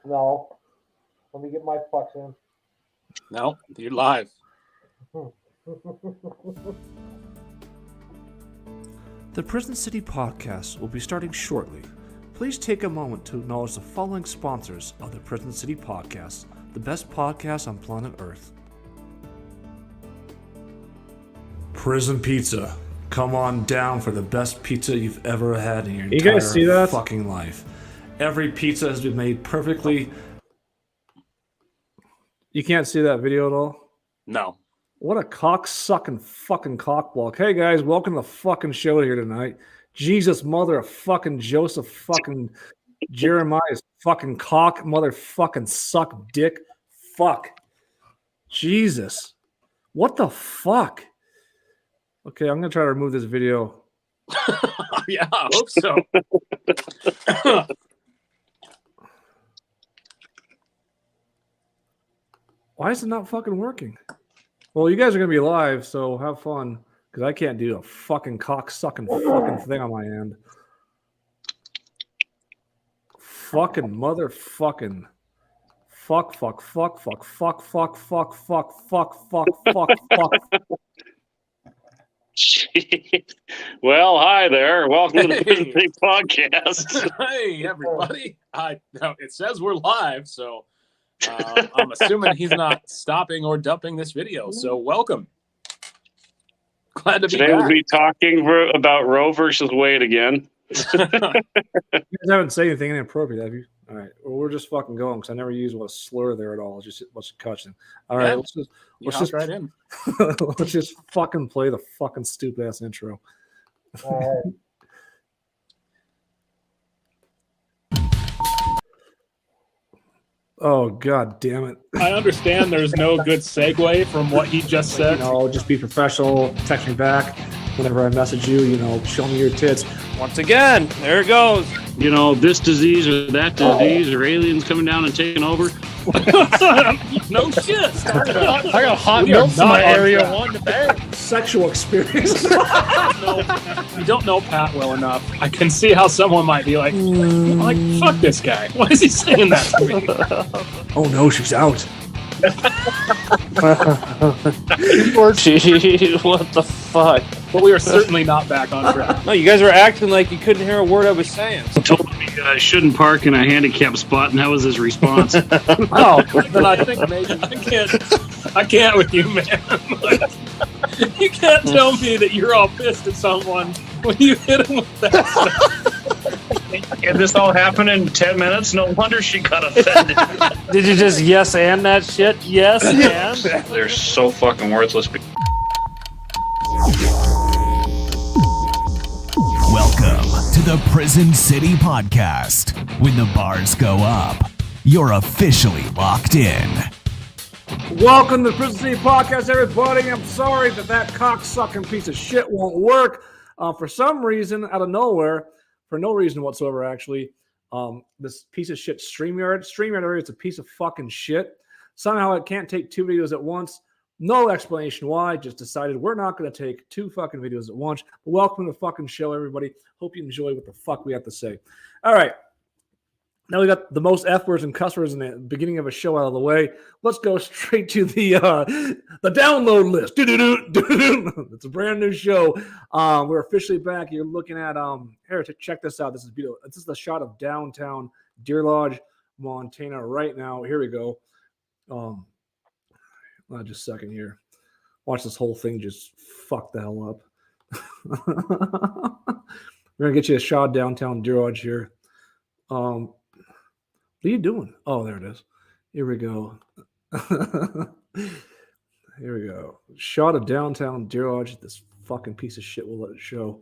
No. Let me get my fucks in. No, you're live. The Prison City Podcast will be starting shortly. Please take a moment to acknowledge the following sponsors of the Prison City Podcast, the best podcast on planet Earth. Prison Pizza. Come on down for the best pizza you've ever had in your entire guys see that? fucking life. Every pizza has been made perfectly. You can't see that video at all? No. What a cock-sucking fucking cockblock. Hey, guys, welcome to the fucking show here tonight. Jesus, mother of fucking Joseph fucking Jeremiah's fucking cock, motherfucking suck dick. Fuck. Jesus. What the fuck? Okay, I'm going to try to remove this video. Yeah, I hope so. Why is it not fucking working? Well, you guys are going to be live, so have fun, because I can't do a fucking cock-sucking fucking thing on my end. Fucking motherfucking. Fuck. Well, hi there. Welcome to the Prison City Podcast. Hey, everybody. It says we're live, so I'm assuming he's not stopping or dumping this video. So welcome. Glad to be Today back. we'll be talking about Roe versus Wade again. You guys haven't said anything inappropriate, have you? All right. Well, we're just fucking going, because I never used a slur there at all. It's just a bunch of cussing. All right. Yeah, Let's just right in. let's just fucking play the fucking stupid ass intro. All right. Oh, god damn it. I understand there's no good segue from what he just said. Just be professional. Text me back whenever I message you. Show me your tits. Once again, there it goes. This disease or that disease or aliens coming down and taking over. No shit. I got hot We are milk in not my on area track. one today. Sexual experience. No, you don't know Pat well enough. I can see how someone might be like, fuck this guy. Why is he saying that to me? Oh no, she's out. Jeez, what the fuck? But we are certainly not back on track. No, you guys were acting like you couldn't hear a word I was saying. Told me I shouldn't park in a handicapped spot, and that was his response. Oh, then I think maybe I can't with you, man. You can't tell me that you're all pissed at someone when you hit him with that stuff. And this all happened in 10 minutes? No wonder she got offended. Did you just yes and that shit? Yes and? They're so fucking worthless. Welcome to the Prison City Podcast. When the bars go up, you're officially locked in. Welcome to the Prison City Podcast, everybody. I'm sorry that cock-sucking piece of shit won't work. For some reason, out of nowhere, for no reason whatsoever, actually, this piece of shit StreamYard, it's a piece of fucking shit. Somehow it can't take two videos at once. No explanation why. Just decided we're not going to take two fucking videos at once. But welcome to the fucking show, everybody. Hope you enjoy what the fuck we have to say. All right. Now we got the most F words and cuss words in the beginning of a show out of the way. Let's go straight to the download list. It's a brand new show. We're officially back. You're looking at here. Check this out. This is beautiful. This is the shot of downtown Deer Lodge, Montana, right now. Here we go. Just a second here. Watch this whole thing just fuck the hell up. We're gonna get you a shot of downtown Deer Lodge here. What are you doing? Oh, there it is. Here we go. Here we go. Shot of downtown Deer Lodge. This fucking piece of shit will let it show.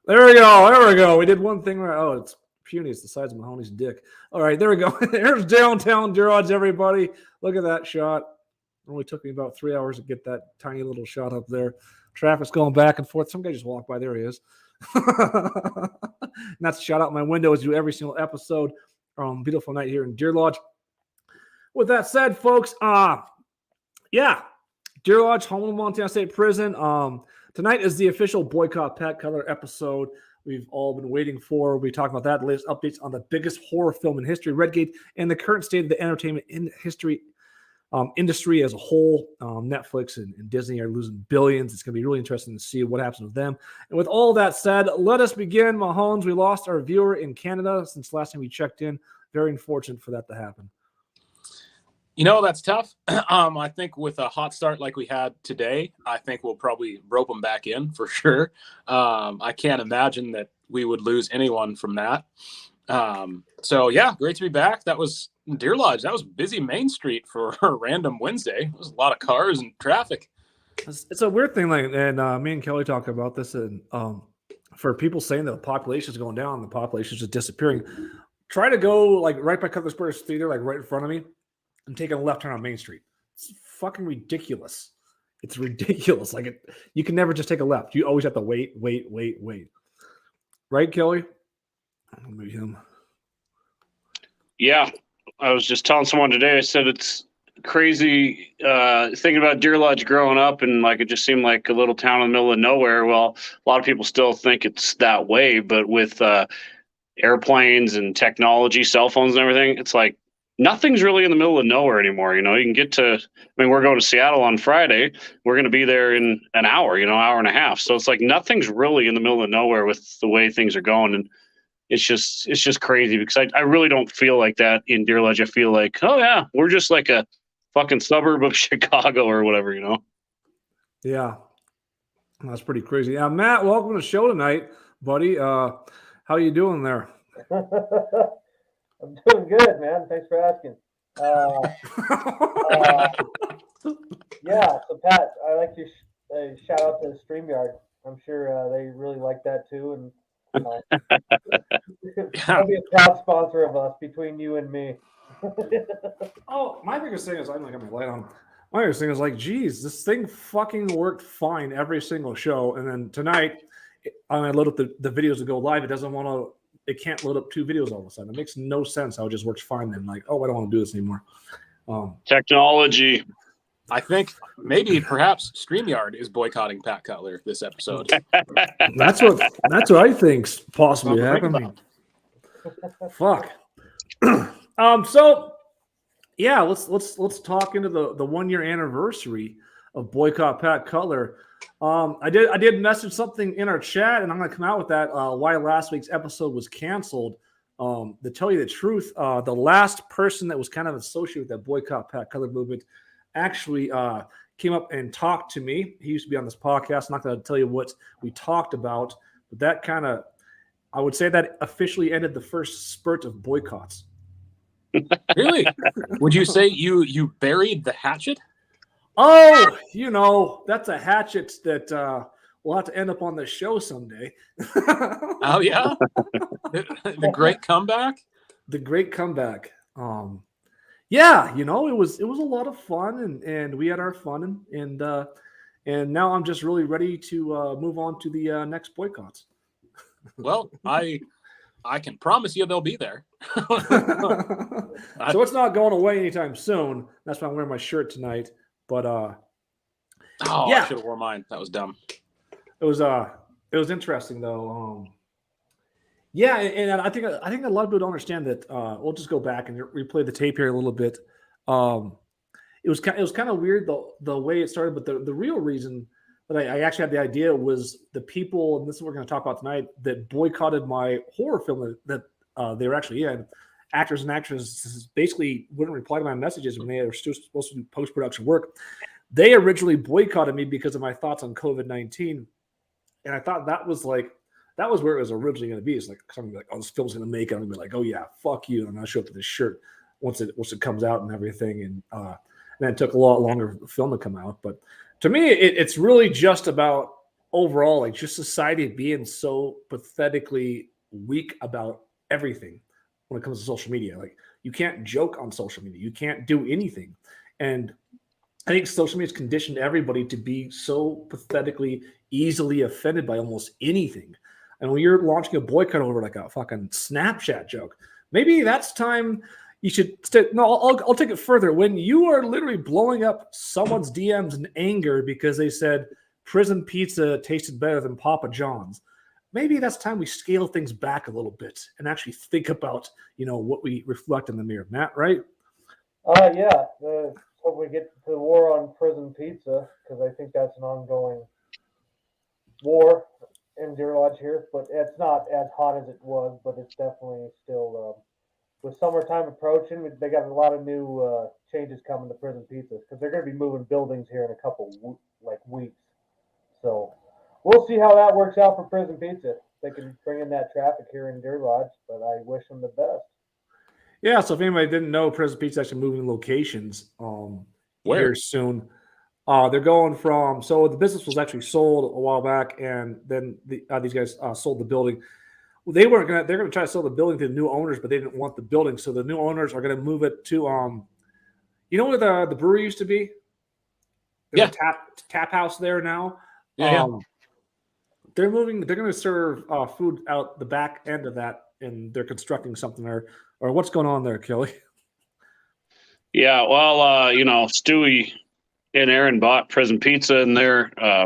There we go. There we go. We did one thing right. Oh, it's puny. It's the size of Mahoney's dick. All right, there we go. There's downtown Deer Lodge, everybody. Look at that shot. It only took me about 3 hours to get that tiny little shot up there. Traffic's going back and forth. Some guy just walked by. There he is. And that's a shout out my window as I do every single episode. Beautiful night here in Deer Lodge. With that said, folks, Deer Lodge, home of Montana State Prison. Tonight is the official Boycott Pat Color episode. we've all been waiting for. We talk about that, the latest updates on the biggest horror film in history, Redgate, and the current state of the entertainment industry as a whole. Netflix and Disney are losing billions. It's going to be really interesting to see what happens with them. And with all that said, let us begin. Mahomes, we lost our viewer in Canada since last time we checked in. Very unfortunate for that to happen. That's tough. I think with a hot start like we had today, I think we'll probably rope them back in for sure. I can't imagine that we would lose anyone from that. So yeah, great to be back. That was Deer Lodge. That was busy Main Street for a random Wednesday. There was a lot of cars and traffic. It's a weird thing, and me and Kelly talk about this, and for people saying that the population is going down, the population is just disappearing. Try to go right by Cutler's Brothers Theater, right in front of me, and taking a left turn on Main Street. It's fucking ridiculous. It's ridiculous. You can never just take a left. You always have to wait. Right, Kelly? Maybe him. Yeah. I was just telling someone today, I said it's crazy thinking about Deer Lodge growing up, and it just seemed like a little town in the middle of nowhere. Well, a lot of people still think it's that way, but with airplanes and technology, cell phones and everything, it's nothing's really in the middle of nowhere anymore. You can get to, we're going to Seattle on Friday. We're going to be there in an hour, hour and a half. So it's nothing's really in the middle of nowhere with the way things are going. And it's just crazy because I really don't feel like that in Deer Lodge. I feel like, oh yeah, we're just like a fucking suburb of Chicago or whatever, Yeah. That's pretty crazy. Matt, welcome to the show tonight, buddy. How you doing there? I'm doing good, man. Thanks for asking. Yeah, so Pat, I like your shout out to StreamYard. I'm sure they really like that too, and I'll be a proud sponsor of us between you and me. Oh, my biggest thing is I don't have my light on. My biggest thing is geez, this thing fucking worked fine every single show, and then tonight I load up the videos to go live. It can't load up two videos all of a sudden. It makes no sense how it just works fine then. I don't want to do this anymore. Technology. I think perhaps StreamYard is boycotting Pat Cutler this episode. That's what I think's possibly happening. Fuck. So yeah, let's talk into the 1 year anniversary of Boycott Pat Cutler. I did message something in our chat, and I'm going to come out with that. Why last week's episode was canceled. To tell you the truth, the last person that was kind of associated with that Boycott Pat Cutler movement actually came up and talked to me. He used to be on this podcast. I'm not going to tell you what we talked about, but that I would say that officially ended the first spurt of boycotts. Really? Would you say you buried the hatchet? Oh, that's a hatchet that will have to end up on the show someday. Oh yeah, the great comeback. The great comeback. Yeah, it was a lot of fun, and we had our fun, and now I'm just really ready to move on to the next boycotts. Well, I can promise you they'll be there. So it's not going away anytime soon. That's why I'm wearing my shirt tonight. But yeah. I should have worn mine. That was dumb. It was interesting though. Yeah, and I think a lot of people don't understand that. We'll just go back and replay the tape here a little bit. It was kind of weird the way it started, but the real reason that I actually had the idea was the people, and this is what we're going to talk about tonight, that boycotted my horror film that they were actually in. Actors and actresses basically wouldn't reply to my messages when they were still supposed to do post-production work. They originally boycotted me because of my thoughts on COVID-19. And I thought that was where it was originally going to be. It's something like, oh, this film's going to make it. I'm going to be like, oh yeah, fuck you. And I'm going to show up with this shirt once it comes out and everything. And then it took a lot longer for the film to come out. But to me, it's really just about overall, just society being so pathetically weak about everything. When it comes to social media, you can't joke on social media. You can't do anything. And I think social media has conditioned everybody to be so pathetically easily offended by almost anything. And when you're launching a boycott over a fucking Snapchat joke, maybe that's time you should I'll take it further. When you are literally blowing up someone's DMs in anger because they said prison pizza tasted better than Papa John's, maybe that's time we scale things back a little bit and actually think about, what we reflect in the mirror. Matt, right? Yeah. Hope we get to the war on prison pizza, because I think that's an ongoing war in Deer Lodge here, but it's not as hot as it was, but it's definitely still, with summertime approaching, they got a lot of new changes coming to prison pizzas, because they're going to be moving buildings here in a couple weeks. So we'll see how that works out for prison pizza. They can bring in that traffic here in Deer Lodge, but I wish them the best. Yeah, so if anybody didn't know, Prison Pizza actually moving locations Where? here soon. They're going from, so the business was actually sold a while back, and then these guys sold the building. Well, they're going to try to sell the building to the new owners, but they didn't want the building, so the new owners are going to move it to, where the brewery used to be? There's a tap house there now. Yeah. They're moving. They're going to serve food out the back end of that, and they're constructing something there. Or what's going on there, Kelly? Yeah, well, Stewie and Aaron bought Prison Pizza, and they're I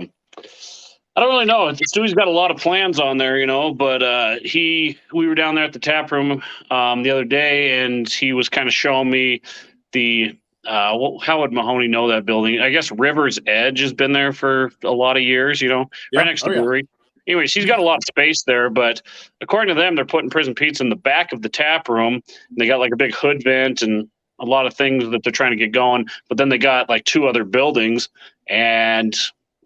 don't really know. Stewie's got a lot of plans on there, but we were down there at the tap room the other day, and he was kind of showing me the how would Mahoney know that building? I guess River's Edge has been there for a lot of years, right next to the brewery. Anyways, he's got a lot of space there, but according to them, they're putting Prison Pizza in the back of the tap room. They got like a big hood vent and a lot of things that they're trying to get going. But then they got like 2 other buildings, and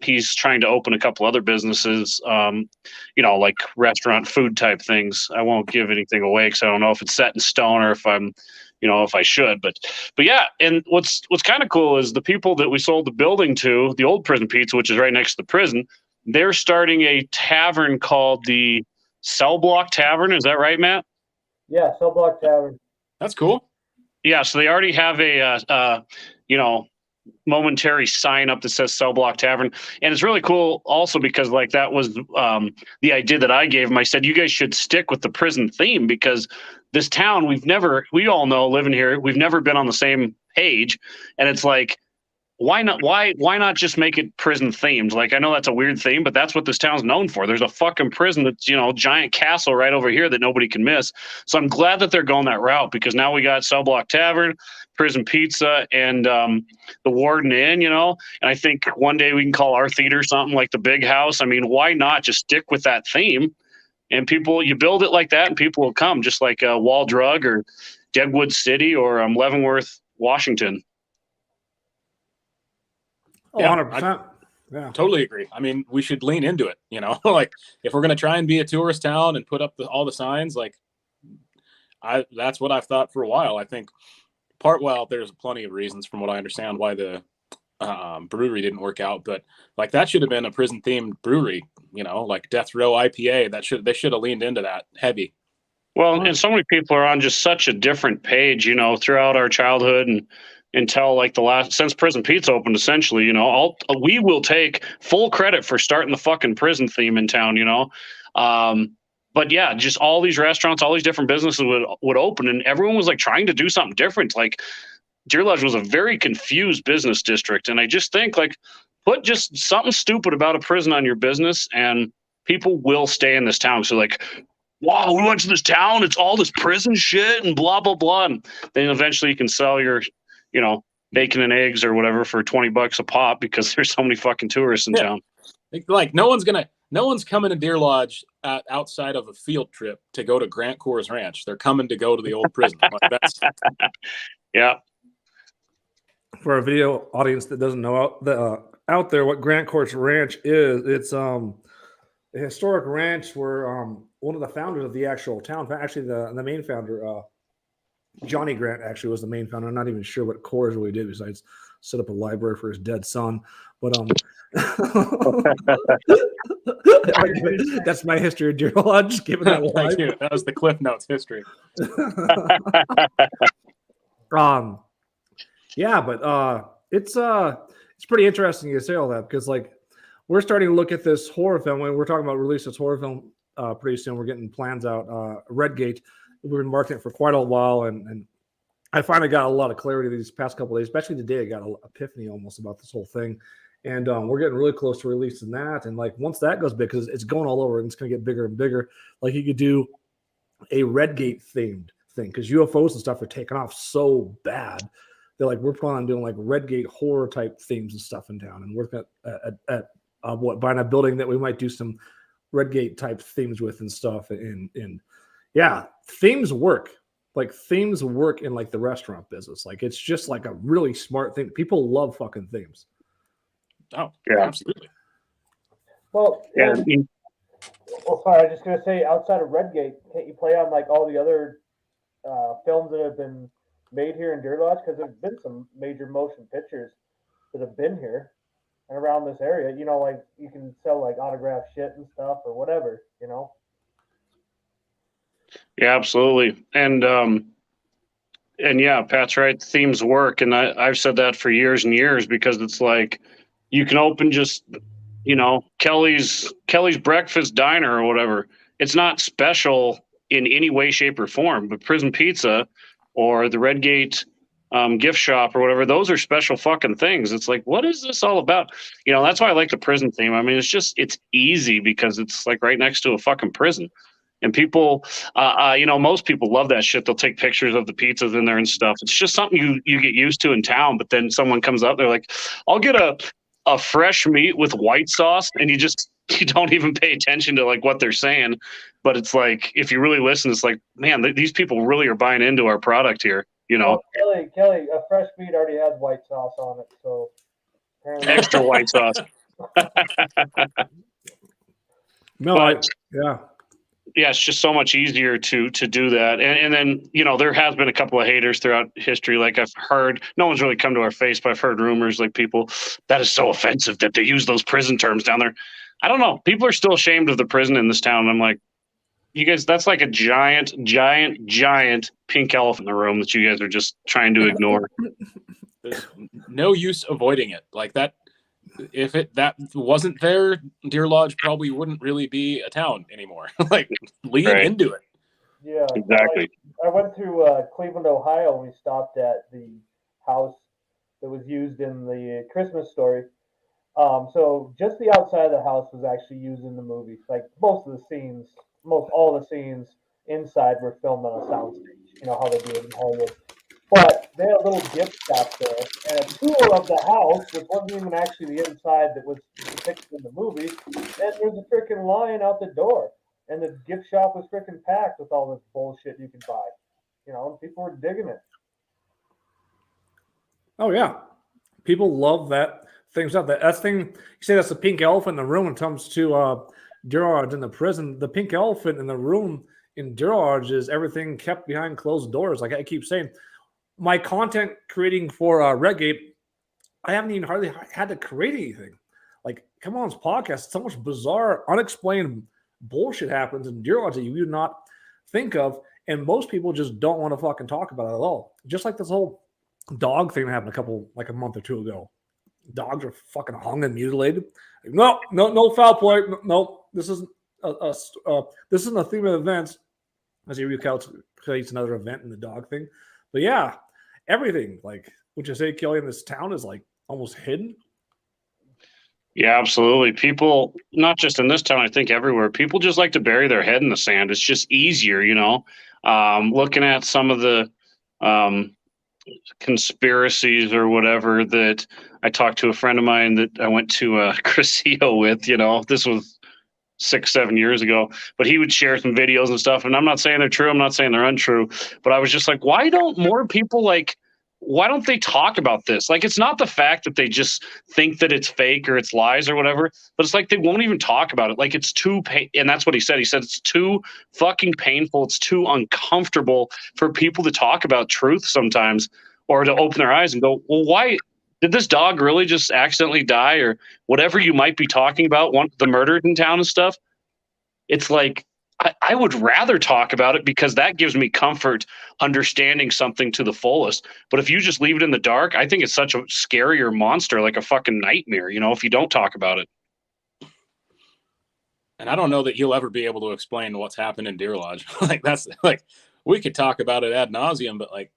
he's trying to open a couple other businesses, like restaurant food type things. I won't give anything away because I don't know if it's set in stone or if I'm, if I should. But yeah, and what's kind of cool is the people that we sold the building to, the old Prison Pizza, which is right next to the prison. They're starting a tavern called the Cell Block Tavern. Is that right, Matt? Yeah, Cell Block Tavern. That's cool. Yeah, so they already have a momentary sign up that says Cell Block Tavern, and it's really cool also because like that was the idea that I gave them. I said you guys should stick with the prison theme because this town we all know living here, we've never been on the same page, and it's like, why not just make it prison themed? Like, I know that's a weird theme, but that's what this town's known for. There's a fucking prison that's, giant castle right over here that nobody can miss. So I'm glad that they're going that route because now we got Cell Block Tavern, Prison Pizza, and the Warden Inn, and I think one day we can call our theater something like the Big House. I mean, why not just stick with that theme? And you build it like that and people will come, just like Wall Drug or Deadwood City or Leavenworth, Washington. Oh, Yeah, 100%. Yeah. Totally agree. I mean, we should lean into it, like if we're going to try and be a tourist town and put up all the signs, like that's what I've thought for a while. I think there's plenty of reasons from what I understand why the brewery didn't work out, but like that should have been a prison themed brewery, like Death Row IPA. They should have leaned into that heavy. Well, and so many people are on just such a different page, throughout our childhood and until like since Prison Pizza opened, essentially, we will take full credit for starting the fucking prison theme in town, but yeah, just all these restaurants, all these different businesses would open, and everyone was like trying to do something different. Like Deer Lodge was a very confused business district, and I just think like put just something stupid about a prison on your business, and people will stay in this town. So like, wow, we went to this town, it's all this prison shit and blah blah blah, and then eventually you can sell your bacon and eggs or whatever for $20 a pop because there's so many fucking tourists in town. Like no one's coming to Deer Lodge outside of a field trip to go to Grant Coors Ranch. They're coming to go to the old prison. Like that's yeah. For a video audience that doesn't know out there what Grant Coors Ranch is, it's a historic ranch where one of the founders of the actual town, actually the main founder, Johnny Grant actually was the main founder. I'm not even sure what Coors really did besides set up a library for his dead son. But that's my history of Deer Lodge. Giving that Thank you. That was the Cliff Notes history. Yeah, but it's pretty interesting to say all that because like we're starting to look at this horror film. When we're talking about release this horror film pretty soon, we're getting plans out. Redgate. We've been marketing it for quite a while, and I finally got a lot of clarity these past couple of days, especially today. I got an epiphany almost about this whole thing. And we're getting really close to releasing that. And like once that goes big, because it's going all over and it's going to get bigger and bigger. Like you could do a Redgate themed thing because UFOs and stuff are taking off so bad. They're like, we're planning on doing like Redgate horror type themes and stuff in town, and working at buying a building that we might do some Redgate type themes with and stuff. And yeah, themes work. Like themes work in like the restaurant business. Like it's just like a really smart thing. People love fucking themes. Oh, yeah, absolutely. Well, Yeah. Well, sorry, I was just gonna say, outside of Redgate, can't you play on like all the other films that have been made here in Deer Lodge? Because there's been some major motion pictures that have been here and around this area. You know, like you can sell like autographed shit and stuff or whatever. You know. Yeah, absolutely. And yeah, Pat's right. Themes work, and I've said that for years and years because it's like you can open just, you know, Kelly's Breakfast Diner or whatever. It's not special in any way, shape, or form, but Prison Pizza or the Redgate gift shop or whatever, those are special fucking things. It's like, what is this all about? You know, that's why I like the prison theme. I mean, it's easy because it's like right next to a fucking prison. And people, you know, most people love that shit. They'll take pictures of the pizzas in there and stuff. It's just something you get used to in town. But then someone comes up, they're like, I'll get a fresh meat with white sauce, and you don't even pay attention to like what they're saying. But it's like, if you really listen, it's like, man, these people really are buying into our product here. You know, well, Kelly, a fresh meat already has white sauce on it, so apparently extra white sauce. No, But yeah, it's just so much easier to do that. And then, you know, there has been a couple of haters throughout history. Like I've heard, no one's really come to our face, but I've heard rumors like people, that is so offensive that they use those prison terms down there. I don't know. People are still ashamed of the prison in this town. And I'm like, you guys, that's like a giant pink elephant in the room that you guys are just trying to ignore. There's no use avoiding it. Like that, if that wasn't there, Deer Lodge probably wouldn't really be a town anymore. Like lean into it. Yeah, exactly. I went to Cleveland, Ohio. And we stopped at the house that was used in the Christmas Story. So just the outside of the house was actually used in the movie. Like most all the scenes inside were filmed on a soundstage. You know how they do it in Hollywood. But they had a little gift shop there, and a tour of the house, which wasn't even actually the inside that was depicted in the movie, and there's a freaking line out the door. And the gift shop was freaking packed with all this bullshit you could buy. You know, and people were digging it. Oh, yeah. People love that thing. That thing, you say that's the pink elephant in the room when it comes to Deer Lodge in the prison. The pink elephant in the room in Deer Lodge is everything kept behind closed doors. Like I keep saying, my content creating for Redgate, I haven't even hardly had to create anything. Like, come on, this podcast, so much bizarre, unexplained bullshit happens in Deer Lodge that you do not think of, and most people just don't want to fucking talk about it at all. Just like this whole dog thing that happened a month or two ago. Dogs are fucking hung and mutilated. Like, no foul play. No, this isn't this isn't a theme of events. As he recalculates another event in the dog thing. But yeah, everything, like, would you say, Kelly, in this town is like almost hidden? Yeah, absolutely. People, not just in this town, I think everywhere, people just like to bury their head in the sand. It's just easier, you know. Looking at some of the conspiracies or whatever that I talked to a friend of mine that I went to Crescio with, you know, this was 6-7 years ago, but he would share some videos and stuff. And I'm not saying they're true. I'm not saying they're untrue, but I was just like, why don't more people why don't they talk about this? Like, it's not the fact that they just think that it's fake or it's lies or whatever, but it's like they won't even talk about it. Like, it's too and that's what he said. He said it's too fucking painful. It's too uncomfortable for people to talk about truth sometimes, or to open their eyes and go, well, why did this dog really just accidentally die, or whatever you might be talking about, the murder in town and stuff. It's like, I would rather talk about it because that gives me comfort understanding something to the fullest. But if you just leave it in the dark, I think it's such a scarier monster, like a fucking nightmare, you know, if you don't talk about it. And I don't know that you'll ever be able to explain what's happened in Deer Lodge. Like, that's like, we could talk about it ad nauseum, but like,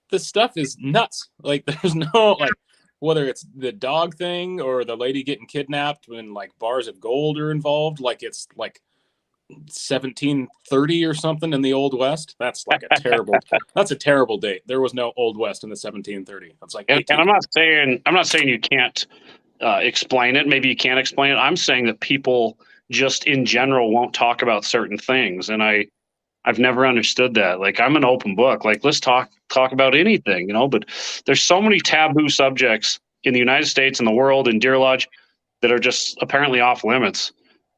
this stuff is nuts. Like, there's no, like, whether it's the dog thing or the lady getting kidnapped when like bars of gold are involved, like it's like 1730 or something in the Old West. That's like that's a terrible date. There was no Old West in the 1730. That's like, and I'm not saying you can't explain it. Maybe you can't explain it. I'm saying that people just in general won't talk about certain things, and I've never understood that. Like, I'm an open book. Like, let's talk about anything, but there's so many taboo subjects in the United States and the world in Deer Lodge that are just apparently off limits.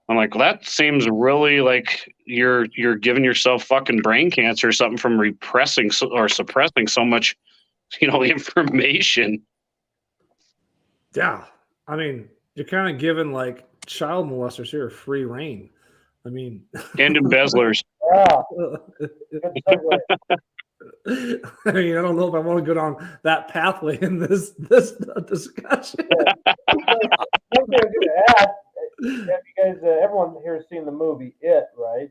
I'm like, well, that seems really like you're giving yourself fucking brain cancer or something from repressing or suppressing so much, information. Yeah. I mean, you're kind of giving like child molesters here free reign. I mean, and embezzlers. Yeah. I mean, I don't know if I want to go down that pathway in this discussion. One thing I'm going to add, have you guys, everyone here has seen the movie It, right?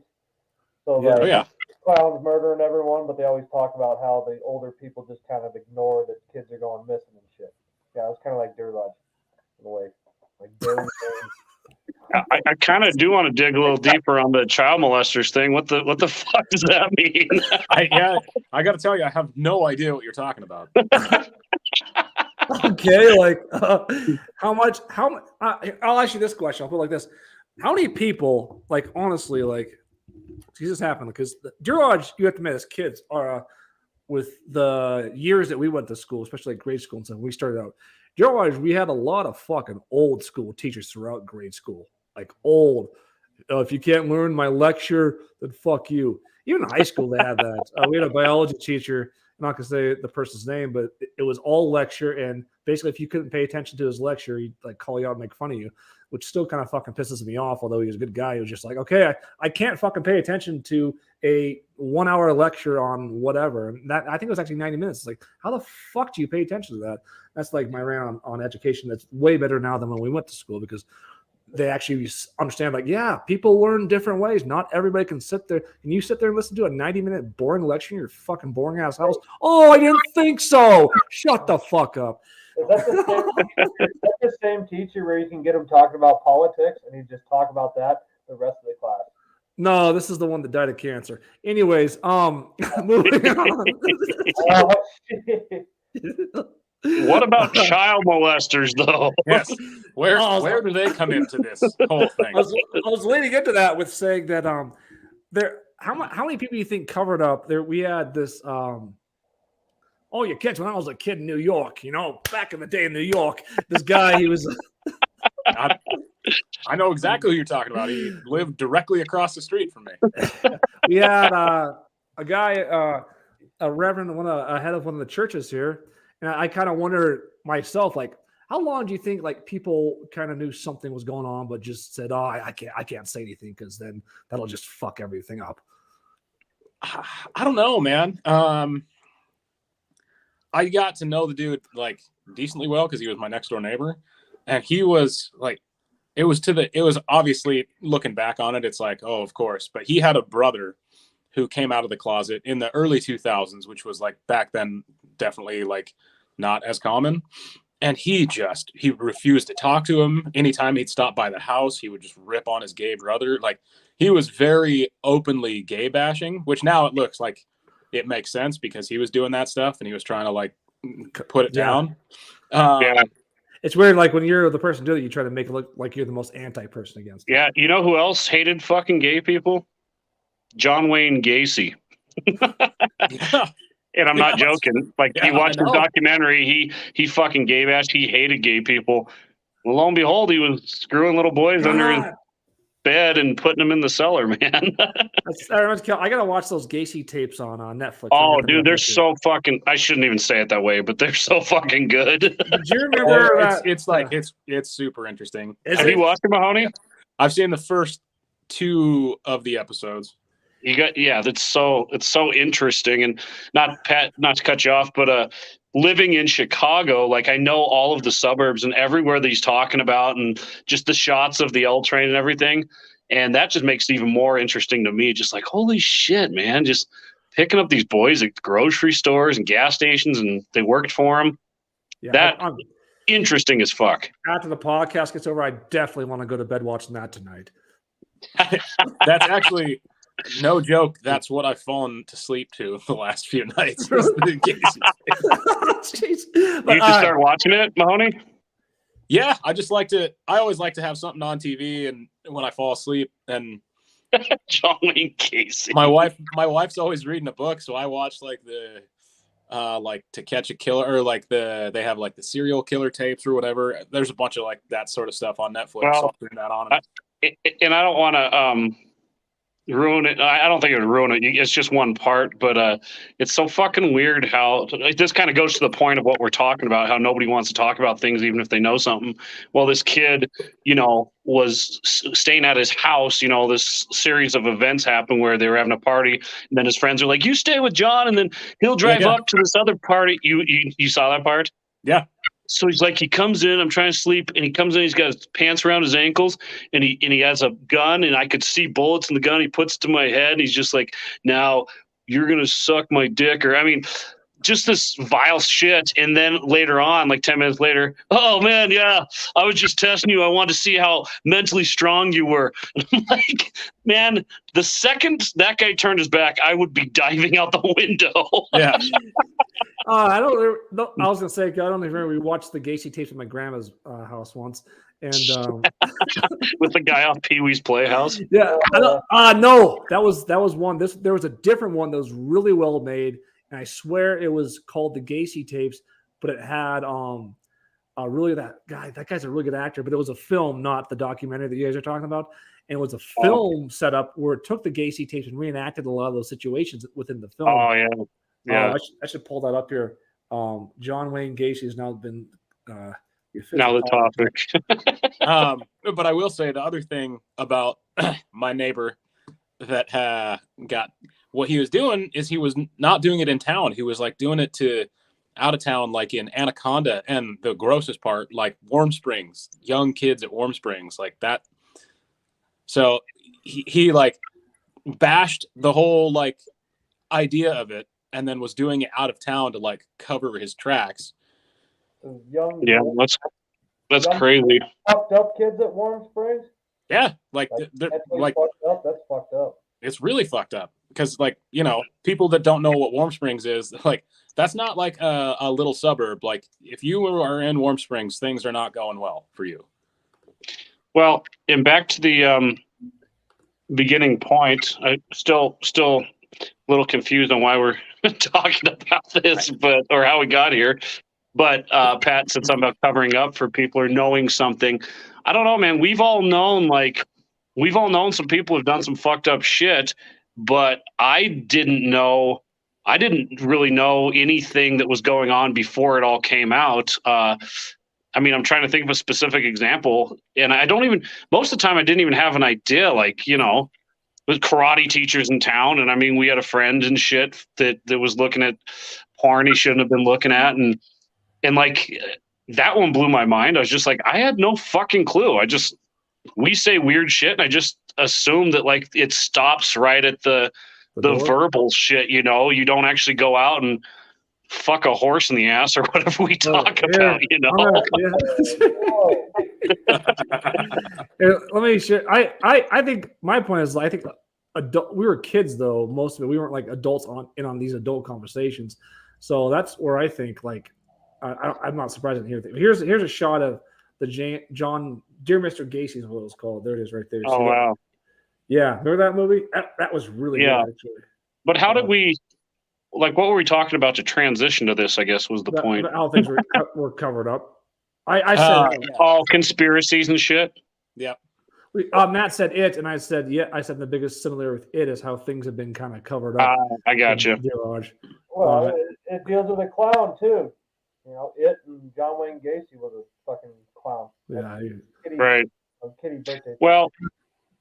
So like, clowns murdering everyone, but they always talk about how the older people just kind of ignore that kids are going missing and shit. Yeah, it's kind of like Deer Lodge in a way. Like I kind of do want to dig a little deeper on the child molesters thing. What the fuck does that mean? I got to tell you, I have no idea what you're talking about. Okay, like I'll ask you this question. I'll put it like this: how many people, like, honestly, like, see this happen? Because Deer Lodge, you have to admit, as kids, are with the years that we went to school, especially like grade school and stuff. When we started out, Deer Lodge, we had a lot of fucking old school teachers throughout grade school, like old. If you can't learn my lecture, then fuck you. Even in high school, they had that. We had a biology teacher. I'm not gonna say the person's name, but it was all lecture, and basically, if you couldn't pay attention to his lecture, he'd like call you out and make fun of you, which still kind of fucking pisses me off. Although he was a good guy, he was just like, okay, I can't fucking pay attention to a 1 hour lecture on whatever. And that, I think it was actually 90 minutes. It's like, how the fuck do you pay attention to that? That's like my rant on education. That's way better now than when we went to school, because they actually understand, like, yeah, people learn different ways. Not everybody can sit there. Can you sit there and listen to a 90-minute boring lecture in your fucking boring ass house? Oh, I didn't think so. Shut the fuck up. Is that the same teacher where you can get him talking about politics and he just talk about that the rest of the class? No, this is the one that died of cancer. Anyways, moving on. What about child molesters, though? Yes. Where do they come into this whole thing? I was leading into that with saying that there. How many people do you think covered up there? We had this. Oh, you kids! When I was a kid in New York, back in the day in New York, this guy, he was. I know exactly who you're talking about. He lived directly across the street from me. We had a guy, a Reverend, a head of one of the churches here. And I kind of wonder myself, like, how long do you think like people kind of knew something was going on, but just said, "Oh, I can't say anything because then that'll just fuck everything up." I don't know, man. I got to know the dude like decently well because he was my next door neighbor, and he was like, it was obviously, looking back on it, it's like, oh, of course, but he had a brother who came out of the closet in the early 2000s, which was like back then definitely like not as common. And he refused to talk to him. Anytime he'd stop by the house, he would just rip on his gay brother. Like, he was very openly gay bashing, which now it looks like it makes sense because he was doing that stuff and he was trying to like put it down. Yeah. It's weird, like when you're the person doing it, you try to make it look like you're the most anti-person against it. Yeah, you know who else hated fucking gay people? John Wayne Gacy. Yeah. And I'm not joking. Like, you watch the documentary, he fucking gay bashed. He hated gay people. Well, lo and behold, he was screwing little boys under his bed and putting them in the cellar, man. I gotta watch those Gacy tapes on Netflix. Oh, dude, they're so fucking. I shouldn't even say it that way, but they're so fucking good. Did you remember that? It's super interesting. Have you watched it, Mahoney? I've seen the first 2 of the episodes. It's so interesting, and not to cut you off, but living in Chicago, like, I know all of the suburbs and everywhere that he's talking about, and just the shots of the L train and everything, and that just makes it even more interesting to me. Just like, holy shit, man! Just picking up these boys at grocery stores and gas stations, and they worked for him. Yeah, interesting as fuck. After the podcast gets over, I definitely want to go to bed watching that tonight. That's actually no joke. That's what I've fallen to sleep to the last few nights. Is the Gacy. Jeez. You just start watching it, Mahoney? Yeah, I always like to have something on TV, and when I fall asleep, and John Wayne Gacy. my wife's always reading a book, so I watch like the like To Catch a Killer, or like they have like the serial killer tapes or whatever. There's a bunch of like that sort of stuff on Netflix. Well, so I'll turn that on. And I don't want to ruin it. I don't think it would ruin it. It's just one part, but it's so fucking weird how this kind of goes to the point of what we're talking about, how nobody wants to talk about things even if they know something. Well, this kid, was staying at his house. This series of events happened where they were having a party, and then his friends are like, "You stay with John, and then he'll drive up to this other party." You saw that part? Yeah. So he's like, he comes in, I'm trying to sleep, and he comes in, he's got his pants around his ankles, and he has a gun, and I could see bullets in the gun. He puts it to my head, and he's just like, "Now you're going to suck my dick," or just this vile shit. And then later on, like 10 minutes later, "Oh man, yeah, I was just testing you. I wanted to see how mentally strong you were." And I'm like, man, the second that guy turned his back, I would be diving out the window. Yeah. I was gonna say, I don't remember. We watched the Gacy tapes at my grandma's house once, and with the guy off Pee Wee's Playhouse. Yeah, no, that was one. There was a different one that was really well made, and I swear it was called the Gacy tapes, but it had really that guy's a really good actor, but it was a film, not the documentary that you guys are talking about. And it was a film setup where it took the Gacy tapes and reenacted a lot of those situations within the film. Oh yeah. Yeah, I should pull that up here. John Wayne Gacy has now been now the topic. But I will say the other thing about my neighbor that got what he was doing is he was not doing it in town. He was like doing it to out of town, like in Anaconda, and the grossest part, like Warm Springs, young kids at Warm Springs, like that. So he like bashed the whole like idea of it, and then was doing it out of town to like cover his tracks. That's crazy. Fucked up kids at Warm Springs. Yeah, like that's fucked up. That's fucked up. It's really fucked up because like people that don't know what Warm Springs is, like that's not like a little suburb. Like if you are in Warm Springs, things are not going well for you. Well, and back to the beginning point, I still a little confused on why we're talking about this, or how we got here. But Pat said something about covering up for people or knowing something. I don't know, man. We've all known some people who've done some fucked up shit, but I didn't really know anything that was going on before it all came out. I'm trying to think of a specific example, and most of the time I didn't even have an idea, with karate teachers in town. And we had a friend and shit that was looking at porn he shouldn't have been looking at. And like, that one blew my mind. I was just like, I had no fucking clue. We say weird shit, and I just assume that like it stops right at the verbal shit. You don't actually go out and fuck a horse in the ass or whatever we talk about, Let me share. I think my point is, I think we were kids though, most of it. We weren't like adults on these adult conversations. So that's where I think like I'm not surprised to hear that. Here's a shot of the Dear Mr. Gacy is what it was called. There it is right there. Oh, wow. Yeah. Remember that movie? That was really good, actually. But how did we, like, what were we talking about to transition to this, I guess, was the point. All things were covered up. I said all conspiracies and shit. Yeah. Matt said it, and I said, yeah, I said the biggest similarity with it is how things have been kind of covered up. I got you. Well, it deals with a clown, too. It and John Wayne Gacy was a fucking clown. Yeah. Right. Kitty birthday. Well,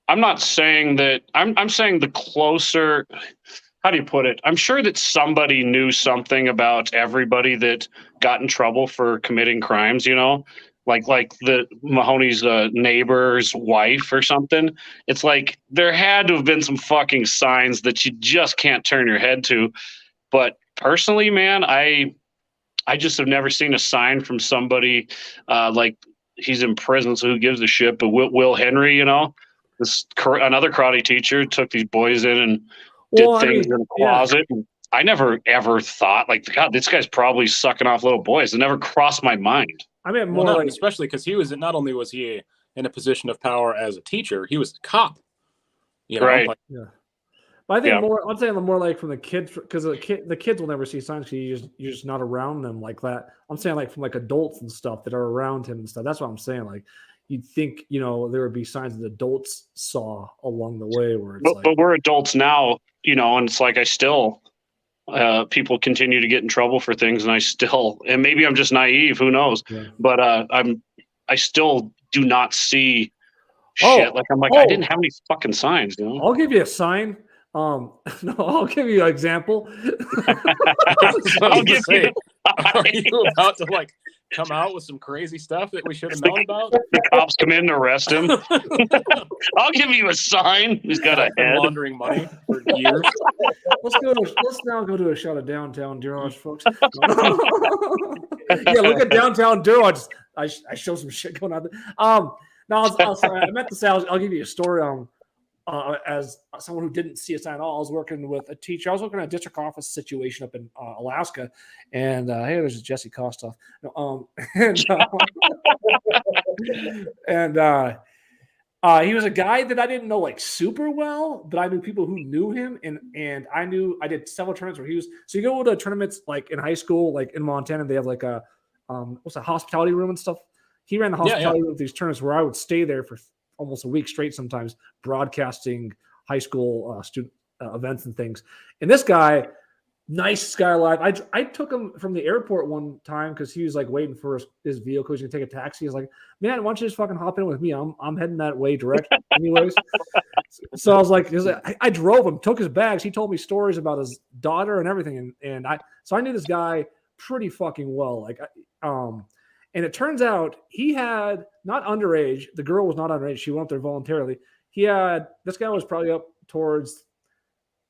I'm not saying that. I'm saying the closer. How do you put it? I'm sure that somebody knew something about everybody that got in trouble for committing crimes. Like the Mahoney's neighbor's wife or something. It's like there had to have been some fucking signs that you just can't turn your head to. But personally, man, I I just have never seen a sign from somebody like he's in prison, so who gives a shit? But Will Henry, another karate teacher took these boys in and did things in the closet. Yeah. I never ever thought like, God, this guy's probably sucking off little boys. It never crossed my mind. I mean, more especially because he was not only was he in a position of power as a teacher, he was a cop. Right. Yeah. But I think I'm saying more like from the kids, because the kids will never see signs because you're just not around them like that. I'm saying like from like adults and stuff that are around him and stuff. That's what I'm saying. Like you'd think, there would be signs that adults saw along the way where it's but we're adults now, and it's like I still people continue to get in trouble for things, and maybe I'm just naive, who knows? Yeah. But I still do not see shit. Like I'm like, I didn't have any fucking signs, I'll give you a sign. No, I'll give you an example. I'll give you are you about to like come out with some crazy stuff that we should have known about? The cops come in and arrest him. I'll give you a sign. He's got a head. Laundering money for years. Let's now go to a shot of downtown Deer Lodge, folks. Yeah, look at downtown Deer Lodge. I show some shit going on there. No, sorry. I meant to say I'll give you a story on. As someone who didn't see a sign at all, I was working with a teacher. I was working at a district office situation up in Alaska, and hey, there's Jesse Kostoff. He was a guy that I didn't know like super well, but I knew people who knew him, and I did several tournaments where he was. So you go to tournaments like in high school, like in Montana, they have like a hospitality room and stuff. He ran the hospitality room with these tournaments where I would stay there for almost a week straight sometimes, broadcasting high school student events and things. And this guy, nice guy alive. I took him from the airport one time because he was like waiting for his vehicle. He's going to take a taxi. He's like, man, why don't you just fucking hop in with me? I'm heading that way direct anyways. So I was like, I drove him, took his bags. He told me stories about his daughter and everything. And I knew this guy pretty fucking well. And it turns out he had not underage. The girl was not underage. She went up there voluntarily. This guy was probably up towards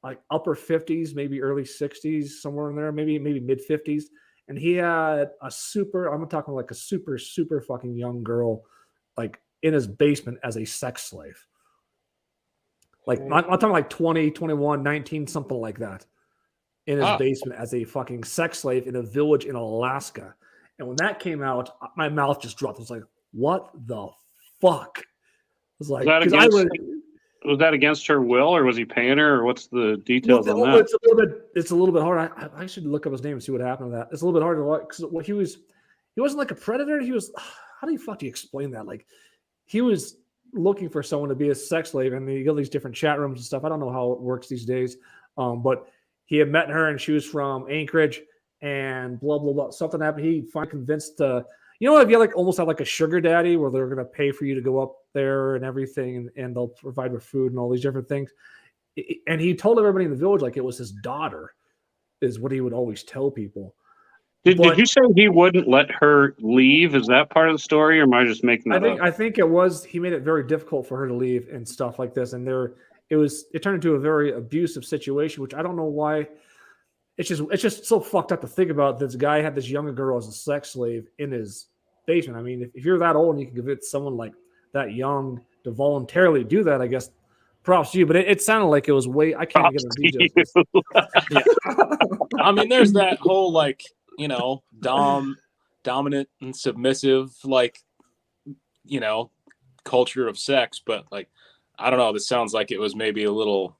like upper 50s, maybe early 60s, somewhere in there, maybe mid 50s. And he had I'm talking like a super, super fucking young girl, like in his basement as a sex slave. Like I'm talking like 20, 21, 19, something like that. In his basement as a fucking sex slave in a village in Alaska. And when that came out, my mouth just dropped. I was like, what the fuck? I was like, was that against her will, or was he paying her, or what's the details on that? It's a little bit hard. I should look up his name and see what happened to that. It's a little bit hard to watch because he wasn't like a predator. He was, how do you explain that? Like he was looking for someone to be a sex slave, and you go to these different chat rooms and stuff. I don't know how it works these days. But he had met her and she was from Anchorage. And blah blah blah. Something happened. He finally convinced. If you like almost have like a sugar daddy where they're gonna pay for you to go up there and everything, and they'll provide with food and all these different things. And he told everybody in the village like it was his daughter, is what he would always tell people. Did you say he wouldn't let her leave? Is that part of the story, or am I just making that up? I think it was. He made it very difficult for her to leave and stuff like this. And it turned into a very abusive situation, which I don't know why. It's just so fucked up to think about. This guy had this younger girl as a sex slave in his basement. I mean, if you're that old and you can convince someone like that young to voluntarily do that, I guess props to you. But it sounded like it was way. I can't get into details. Yeah. I mean, there's that whole like dominant and submissive culture of sex, but like I don't know. This sounds like it was maybe a little.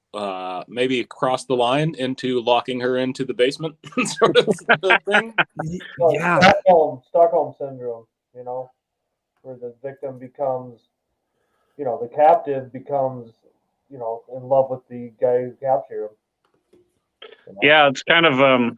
Maybe cross the line into locking her into the basement sort of thing. Yeah. Stockholm syndrome, where the victim becomes, the captive becomes, in love with the guy who captured him. Yeah, it's kind of,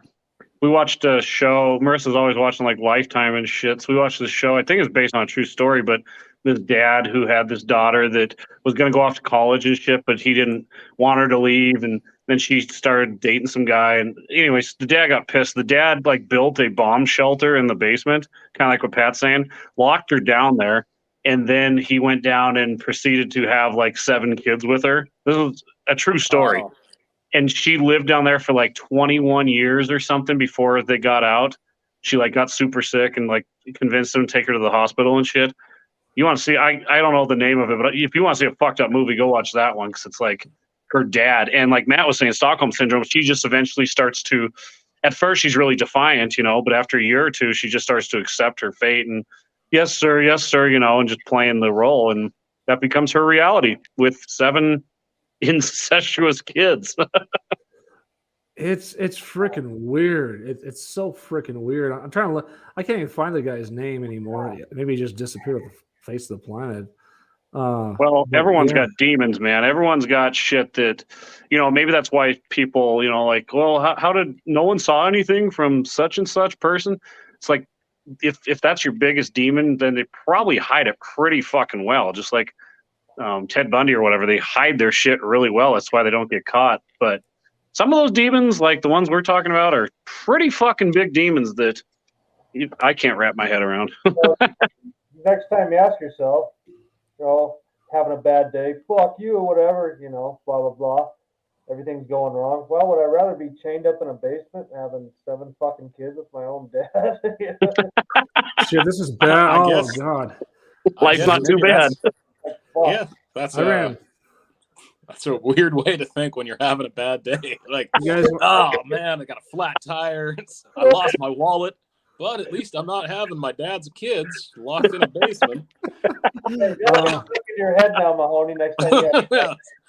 we watched a show. Marissa's always watching like Lifetime and shit. So we watched this show. I think it's based on a true story, but this dad who had this daughter that was going to go off to college and shit, but he didn't want her to leave. And then she started dating some guy. And anyways, the dad got pissed. The dad like built a bomb shelter in the basement, kind of like what Pat's saying, locked her down there. And then he went down and proceeded to have like 7 kids with her. This was a true story. And she lived down there for like 21 years or something before they got out. she like got super sick and like convinced him to take her to the hospital and shit. You want to see? I don't know the name of it, but if you want to see a fucked up movie, go watch that one because it's like her dad and like Matt was saying, Stockholm syndrome. She just eventually starts to. At first, she's really defiant, but after a year or two, she just starts to accept her fate and yes, sir, and just playing the role, and that becomes her reality with 7 incestuous kids. It's freaking weird. It's so freaking weird. I'm trying to look. I can't even find the guy's name anymore. Maybe he just disappeared off the face of the planet. Well, everyone's got demons, man. Everyone's got shit that, maybe that's why people, like, well, how did no one saw anything from such and such person? It's like, if that's your biggest demon, then they probably hide it pretty fucking well. Just like Ted Bundy or whatever, they hide their shit really well. That's why they don't get caught. But some of those demons, like the ones we're talking about, are pretty fucking big demons that I can't wrap my head around. So, next time you ask yourself, having a bad day, fuck you or whatever, blah, blah, blah. Everything's going wrong. Well, would I rather be chained up in a basement having 7 fucking kids with my own dad? Shit, this is bad. Oh, God. Life's not too bad. Yeah, that's a weird way to think when you're having a bad day. Like, oh, man, I got a flat tire. I lost my wallet. But at least I'm not having my dad's kids locked in a basement. Look in your head now, Mahoney. Next time,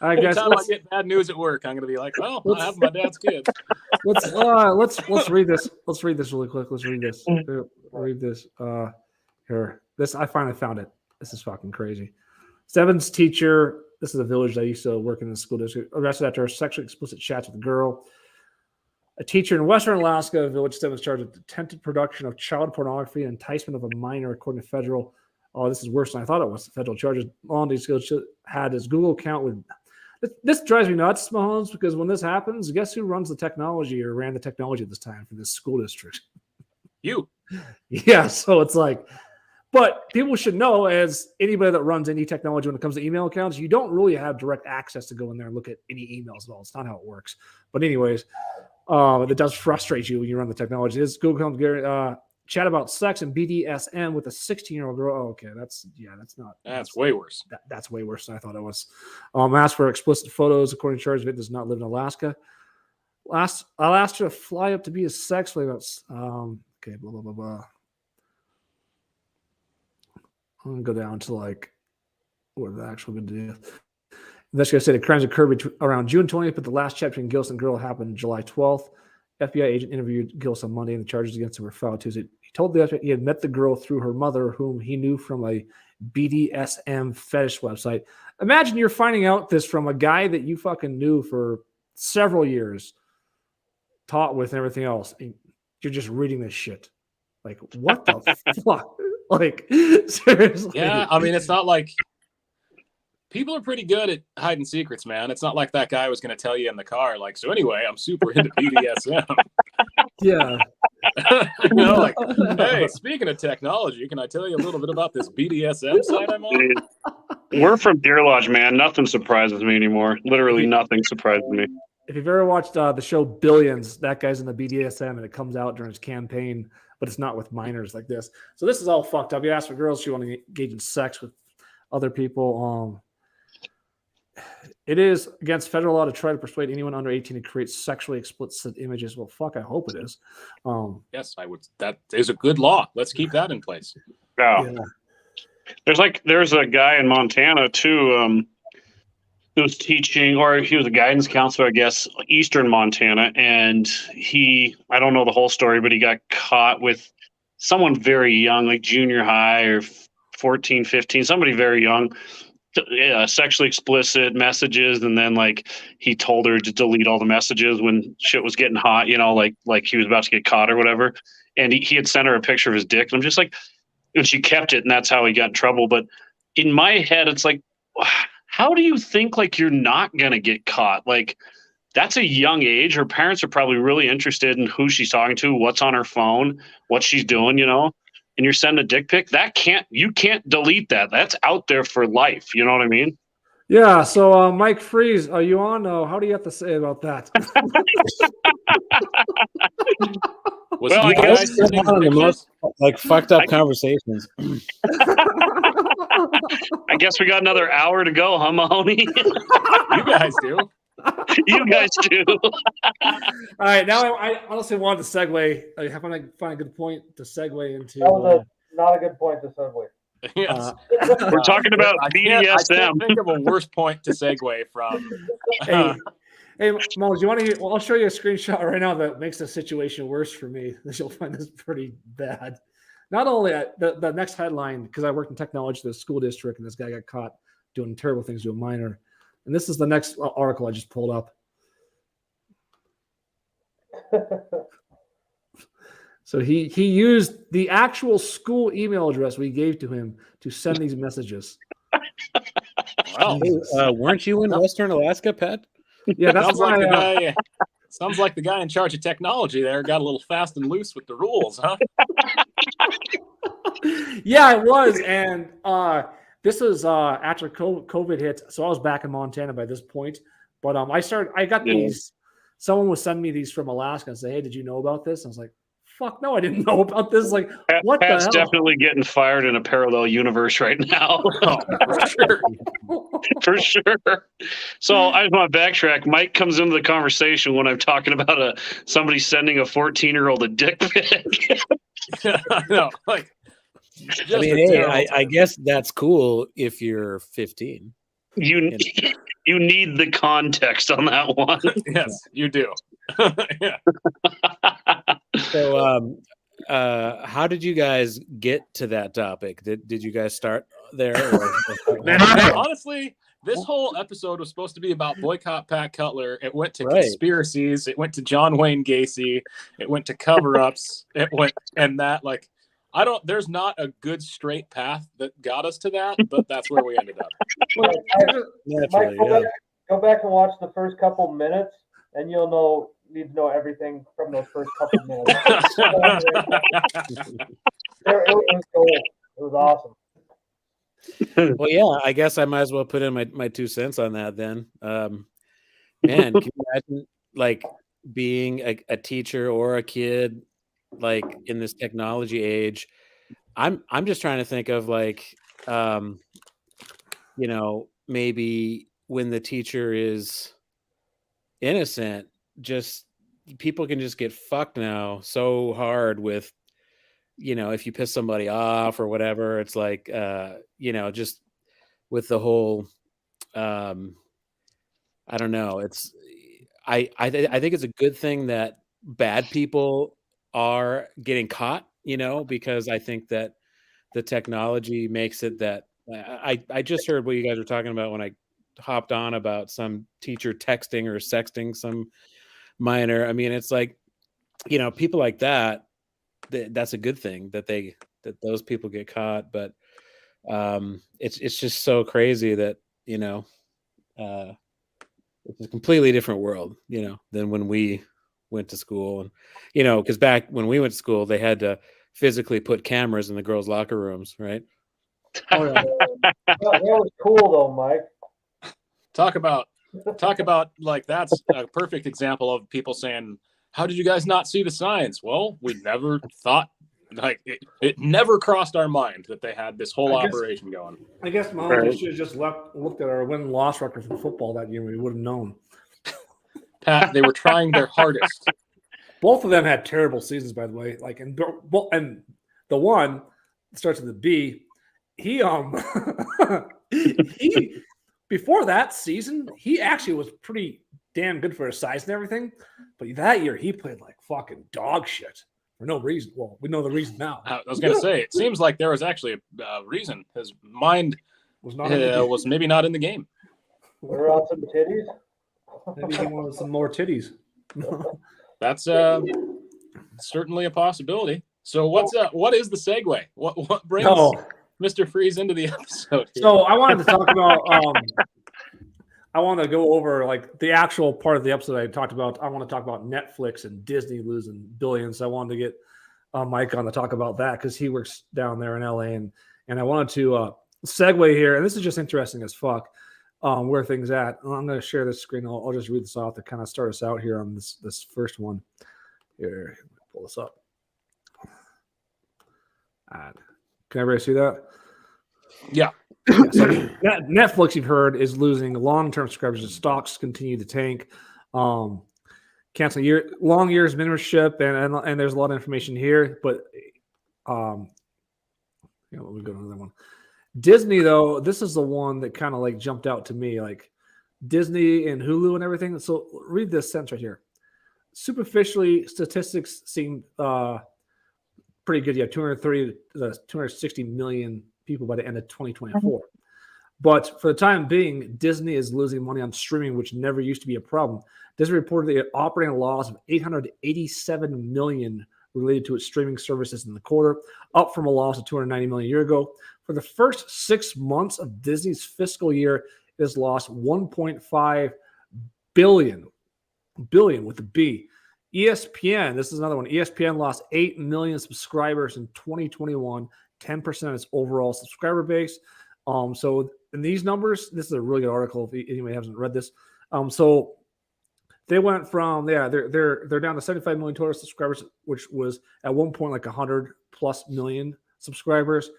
Anytime I get bad news at work, I'm gonna be like, "Well, I have my dad's kids." Let's read this. Let's read this really quick. Let's read this. Read this. Here. This I finally found it. This is fucking crazy. Steven's teacher. This is a village that I used to work in the school district. Arrested after sexually explicit chats with a girl. A teacher in Western Alaska village was charged with attempted production of child pornography and enticement of a minor, according to federal. Oh, this is worse than I thought it was. Federal charges. Mahomes had his Google account with. This drives me nuts, Mahomes, because when this happens, guess who runs the technology or ran the technology at this time for this school district? You. Yeah, so it's like, but people should know, as anybody that runs any technology when it comes to email accounts, you don't really have direct access to go in there and look at any emails at all. It's not how it works. But anyways. That does frustrate you when you run the technology. This Google chat about sex and BDSM with a 16-year-old girl. Oh, okay, that's way worse. That's way worse than I thought it was. Asked for explicit photos. According to charge, it does not live in Alaska. I'll ask her to fly up to be a sex slave. Okay, blah blah blah blah. I'm gonna go down to like what the actual good deal. Investigators say the crimes occurred around June 20th, but the last chat between Gillis and girl happened July 12th. FBI agent interviewed Gillis on Monday, and the charges against him were filed Tuesday. He told the FBI he had met the girl through her mother, whom he knew from a BDSM fetish website. Imagine you're finding out this from a guy that you fucking knew for several years, taught with and everything else. And you're just reading this shit. Like, what the fuck? Like, seriously. Yeah, I mean, it's not like people are pretty good at hiding secrets, man. It's not like that guy was going to tell you in the car, like, so anyway, I'm super into BDSM. Yeah. Like, hey, speaking of technology, can I tell you a little bit about this BDSM site I'm on? We're from Deer Lodge, man. Nothing surprises me anymore. Literally nothing surprises me. If you've ever watched the show Billions, that guy's in the BDSM, and it comes out during his campaign, but it's not with minors like this. So this is all fucked up. You ask for girls, she want to engage in sex with other people. It is against federal law to try to persuade anyone under 18 to create sexually explicit images. Well, fuck, I hope it is. Yes, I would. That is a good law. Let's keep that in place. Yeah. There's a guy in Montana too, who was teaching, or he was a guidance counselor, I guess, Eastern Montana, and I don't know the whole story, but he got caught with someone very young, like junior high or 14, 15, somebody very young. Sexually explicit messages, and then like he told her to delete all the messages when shit was getting hot, like he was about to get caught or whatever. And he had sent her a picture of his dick, and I'm just like, and she kept it, and that's how he got in trouble. But in my head, it's like, how do you think like you're not gonna get caught? Like, that's a young age. Her parents are probably really interested in who she's talking to, what's on her phone, what she's doing, and you're sending a dick pic. You can't delete that. That's out there for life. You know what I mean? Yeah, so Mike Freeze, are you on? How do you have to say about that? Was Well, you I guys guess sending one of the pictures? most like fucked up conversations. I guess we got another hour to go, huh, Mahoney? You guys do. You guys do. All right, now I honestly wanted to segue. I want to find a good point to segue into. That was not a good point to segue. Yes. We're talking about I BDSM. can't think of a worse point to segue from. Hey, Mo, do you want to hear? Well, I'll show you a screenshot right now that makes the situation worse for me. You'll find this pretty bad. Not only the next headline, because I worked in technology at the school district, and this guy got caught doing terrible things to a minor. And this is the next article I just pulled up. So he used the actual school email address we gave to him to send these messages. Wow. Weren't you in Western Alaska, Pat? Yeah, that's Sounds why. like the guy. Sounds like the guy in charge of technology there got a little fast and loose with the rules, huh? Yeah, it was, and this was after COVID hit, so I was back in Montana by this point. But I got these. Someone was sending me these from Alaska and say, "Hey, did you know about this?" I was like, "Fuck no, I didn't know about this." Like, what Pat's the hell? definitely getting fired in a parallel universe right now. For sure. For sure. So I just want to backtrack. Mike comes into the conversation when I'm talking about somebody sending a 14-year-old a dick pic. No, like. I mean, hey, I guess that's cool if you're 15. You need the context on that one. Yes, you do. Yeah. So, how did you guys get to that topic? Did you guys start there? Honestly, this whole episode was supposed to be about boycott Pat Cutler. It went to Right. conspiracies. It went to John Wayne Gacy. It went to cover-ups. It went and that like. There's not a good straight path that got us to that, but that's where we ended up. Mike, go back and watch the first couple minutes, and you'll need to know everything from those first couple minutes. It was gold. It was awesome. Well, yeah, I guess I might as well put in my 2 cents on that then. Man, can you imagine like being a teacher or a kid like in this technology age? I'm just trying to think of like maybe when the teacher is innocent, just people can just get fucked now so hard with if you piss somebody off or whatever. It's like just with the whole I don't know, it's I think it's a good thing that bad people are getting caught, because I think that the technology makes it that I just heard what you guys were talking about when I hopped on about some teacher texting or sexting some minor. I mean, it's like, people like that, that's a good thing that those people get caught. But it's just so crazy that, it's a completely different world, than when we went to school. And because back when we went to school, they had to physically put cameras in the girls' locker rooms, right? Oh, yeah. That was cool, though, Mike. Talk about like that's a perfect example of people saying, "How did you guys not see the signs?" Well, we never thought, like it never crossed our mind that they had this whole operation going. I guess Mom should have just looked at our win and loss record for football that year. We would have known. Pat, they were trying their hardest. Both of them had terrible seasons, by the way. Like, and the one starts with the B. He before that season, he actually was pretty damn good for his size and everything. But that year, he played like fucking dog shit for no reason. Well, we know the reason now. I was going to say, it seems like there was actually a reason. His mind was maybe not in the game. We're on some titties. Maybe he wanted some more titties. That's certainly a possibility. So what is the segue? What brings Mr. Freeze into the episode here? So I wanted to talk about I want to go over like the actual part of the episode I talked about. I want to talk about Netflix and Disney losing billions. I wanted to get Mike on to talk about that because he works down there in LA, and I wanted to segue here, and this is just interesting as fuck. where things at. I'm going to share this screen. I'll just read this off to kind of start us out here on this first one. Here, pull this up. Can everybody see that? Yeah. So Netflix, you've heard, is losing long-term subscribers as stocks continue to tank. Cancel long years membership, and there's a lot of information here. But let me go to another one. Disney, though, this is the one that kind of like jumped out to me, like Disney and Hulu and everything. So read this sentence right here. Superficially, statistics seem pretty good. You have 230 to 260 million people by the end of 2024. But for the time being, Disney is losing money on streaming, which never used to be a problem. Disney reported the operating loss of $887 million related to its streaming services in the quarter, up from a loss of $290 million a year ago. For the first 6 months of Disney's fiscal year, it has lost $1.5 billion with a B. ESPN, this is another one. ESPN lost 8 million subscribers in 2021, 10% of its overall subscriber base. So in these numbers, this is a really good article if anybody hasn't read this. So they went from they're down to 75 million total subscribers, which was at one point like 100+ million subscribers.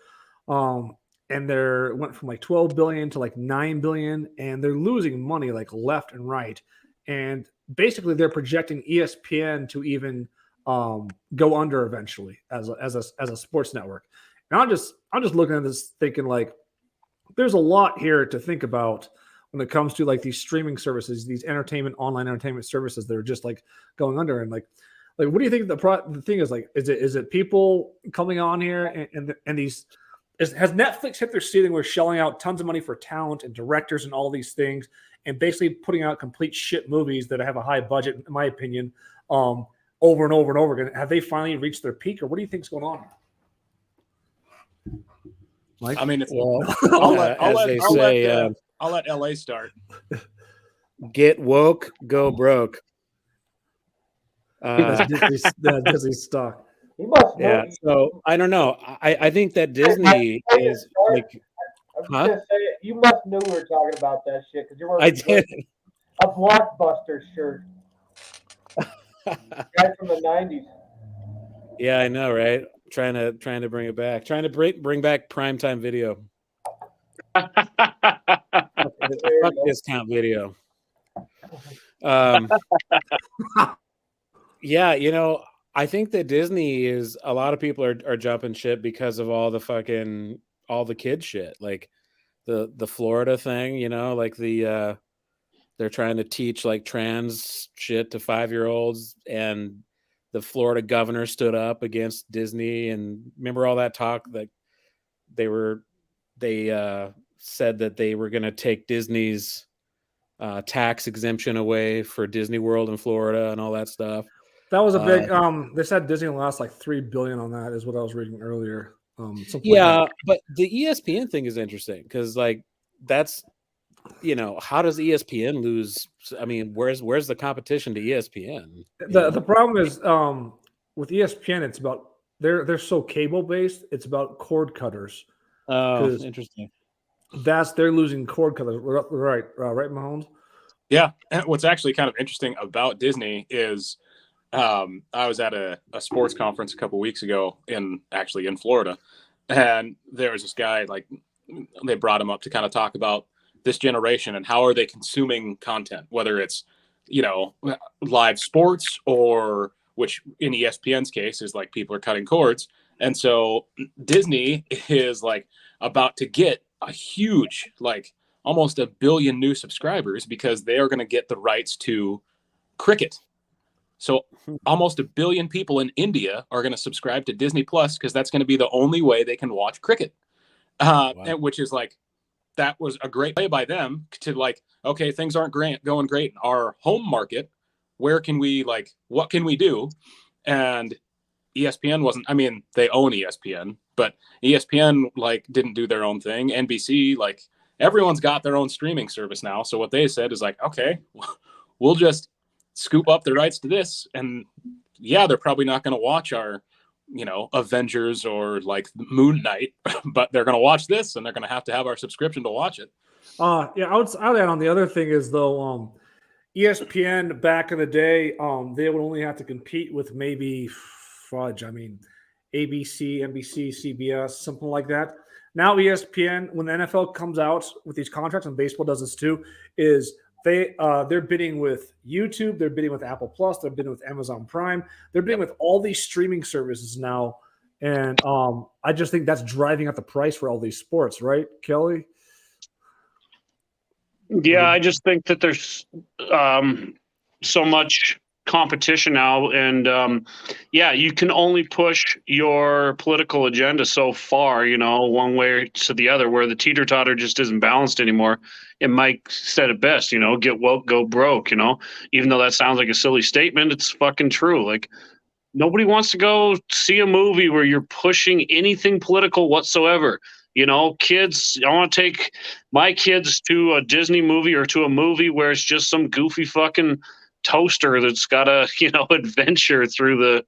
And they went from like 12 billion to like 9 billion, and they're losing money like left and right. And basically, they're projecting ESPN to even go under eventually as a sports network. And I'm just looking at this thinking like, there's a lot here to think about when it comes to like these streaming services, these online entertainment services that are just like going under. And like what do you think the thing is like? Is it people coming on here and these? Has Netflix hit their ceiling? We're shelling out tons of money for talent and directors and all these things, and basically putting out complete shit movies that have a high budget, in my opinion, over and over and over again. Have they finally reached their peak, or what do you think's going on? Mike? I mean, I'll let LA start. Get woke, go broke. Disney stock. He must know. Yeah, so I don't know. I think that Disney is like. I was gonna say, you must know we were talking about that shit because you're wearing I did. a Blockbuster shirt. Guy from the 90s. Yeah, I know, right? Trying to bring it back. Trying to bring back primetime video. Fuck discount video. Yeah, I think that Disney is a lot of people are jumping ship because of all the kid shit, like the Florida thing, like they're trying to teach like trans shit to 5-year-olds, and the Florida governor stood up against Disney. And remember all that talk that they said that they were going to take Disney's tax exemption away for Disney World in Florida and all that stuff. That was a big. They said Disney lost like $3 billion on that, is what I was reading earlier. Yeah, but the ESPN thing is interesting because, like, that's how does ESPN lose? I mean, where's the competition to ESPN? The problem is with ESPN, it's about they're so cable based. It's about cord cutters. Oh, interesting. They're losing cord cutters, right, Mahomes? Yeah, and what's actually kind of interesting about Disney is. I was at a sports conference a couple weeks ago in Florida, and there was this guy, like, they brought him up to kind of talk about this generation and how are they consuming content, whether it's, live sports or, which in ESPN's case is like people are cutting cords. And so Disney is like about to get a huge, like almost 1 billion new subscribers because they are going to get the rights to cricket. So almost 1 billion people in India are going to subscribe to Disney Plus because that's going to be the only way they can watch cricket. Wow. And which is like, that was a great play by them to like, okay, things aren't going great in our home market. What can we do? And ESPN wasn't, I mean, they own ESPN, but ESPN like didn't do their own thing. NBC, like everyone's got their own streaming service now. So what they said is like, okay, we'll just scoop up the rights to this. And yeah, they're probably not going to watch our, Avengers or like Moon Knight, but they're going to watch this and they're going to have our subscription to watch it. Yeah, I'd add on the other thing is though, ESPN back in the day, they would only have to compete with maybe ABC, NBC, CBS, something like that. Now ESPN, when the NFL comes out with these contracts, and baseball does this too, is they're bidding with YouTube, they're bidding with Apple Plus, they're bidding with Amazon Prime, they're bidding with all these streaming services now, and I just think that's driving up the price for all these sports, right, Kelly? Yeah, I just think that there's so much competition now, and you can only push your political agenda so far, one way to the other, where the teeter-totter just isn't balanced anymore. And Mike said it best, get woke, go broke, even though that sounds like a silly statement, it's fucking true. Like, nobody wants to go see a movie where you're pushing anything political whatsoever. Kids, I want to take my kids to a Disney movie or to a movie where it's just some goofy fucking toaster that's got a, adventure through the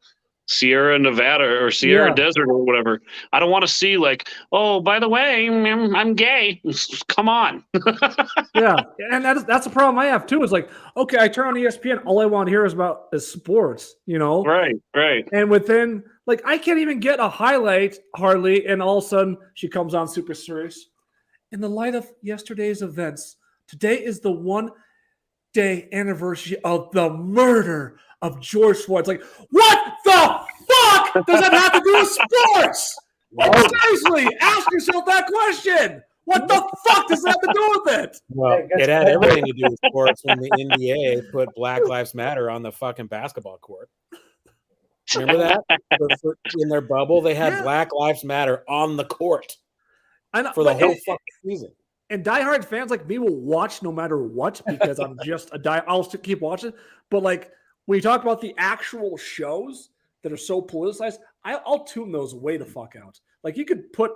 Sierra Nevada or Sierra Desert or whatever. I don't want to see like, oh, by the way, I'm gay. Come on. Yeah. And that's the problem I have too. Is like, okay, I turn on ESPN. All I want to hear is sports, Right. And within, like, I can't even get a highlight hardly. And all of a sudden she comes on super serious. In the light of yesterday's events, today is the 1-day anniversary of the murder of George Schwartz. Like, what the fuck does that have to do with sports? Like, seriously, ask yourself that question. What the fuck does that have to do with it? Well, it had everything to do with sports when the NBA put Black Lives Matter on the fucking basketball court. Remember that? In their bubble, they had Black Lives Matter on the court for the whole fucking season. And diehard fans like me will watch no matter what because I'm just I'll still keep watching. But like when you talk about the actual shows that are so politicized, I'll tune those way the fuck out. Like you could put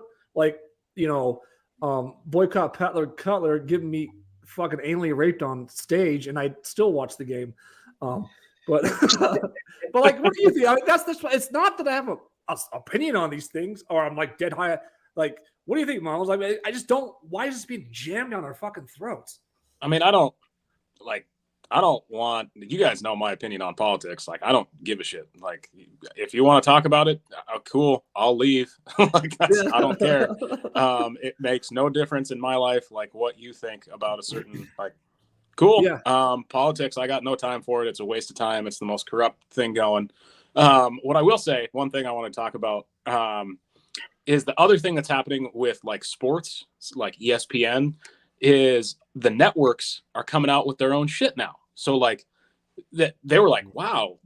boycott Cutler giving me fucking anally raped on stage, and I'd still watch the game. But like, what do you think? I mean, it's not that I have a opinion on these things, or I'm like dead high. Like, what do you think, Mom? I was like, I just don't. Why is this being jammed down our fucking throats? I mean, I don't want, you guys know my opinion on politics. Like, I don't give a shit. Like, if you want to talk about it, cool, I'll leave. Like, I don't care. It makes no difference in my life, like what you think about a certain, like, cool. Yeah. Politics, I got no time for it. It's a waste of time. It's the most corrupt thing going. What I will say, one thing I want to talk about, is the other thing that's happening with like sports, like ESPN, is the networks are coming out with their own shit now. So like they were like, wow,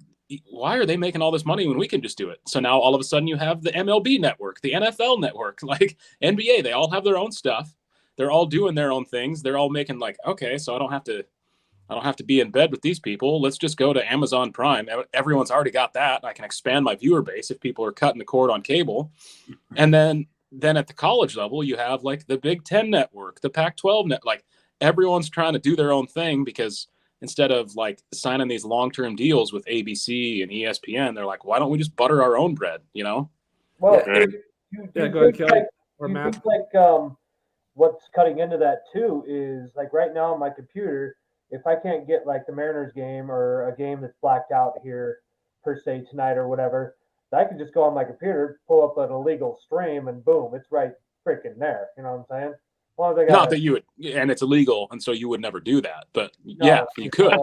why are they making all this money when we can just do it? So now all of a sudden you have the MLB network, the NFL network, like NBA, they all have their own stuff. They're all doing their own things. They're all making like, okay, so I don't have to be in bed with these people. Let's just go to Amazon Prime. Everyone's already got that. I can expand my viewer base if people are cutting the cord on cable. And then at the college level, you have like the Big Ten network, the Pac-12 net, like everyone's trying to do their own thing because instead of like signing these long-term deals with ABC and ESPN, they're like, why don't we just butter our own bread, Well, go ahead, Kelly or Matt. What's cutting into that too is like right now on my computer, if I can't get like the Mariners game or a game that's blacked out here per se tonight or whatever, I can just go on my computer, pull up an illegal stream, and boom, it's right freaking there. You know what I'm saying? Not that you would, and it's illegal, and so you would never do that. But yeah, you could.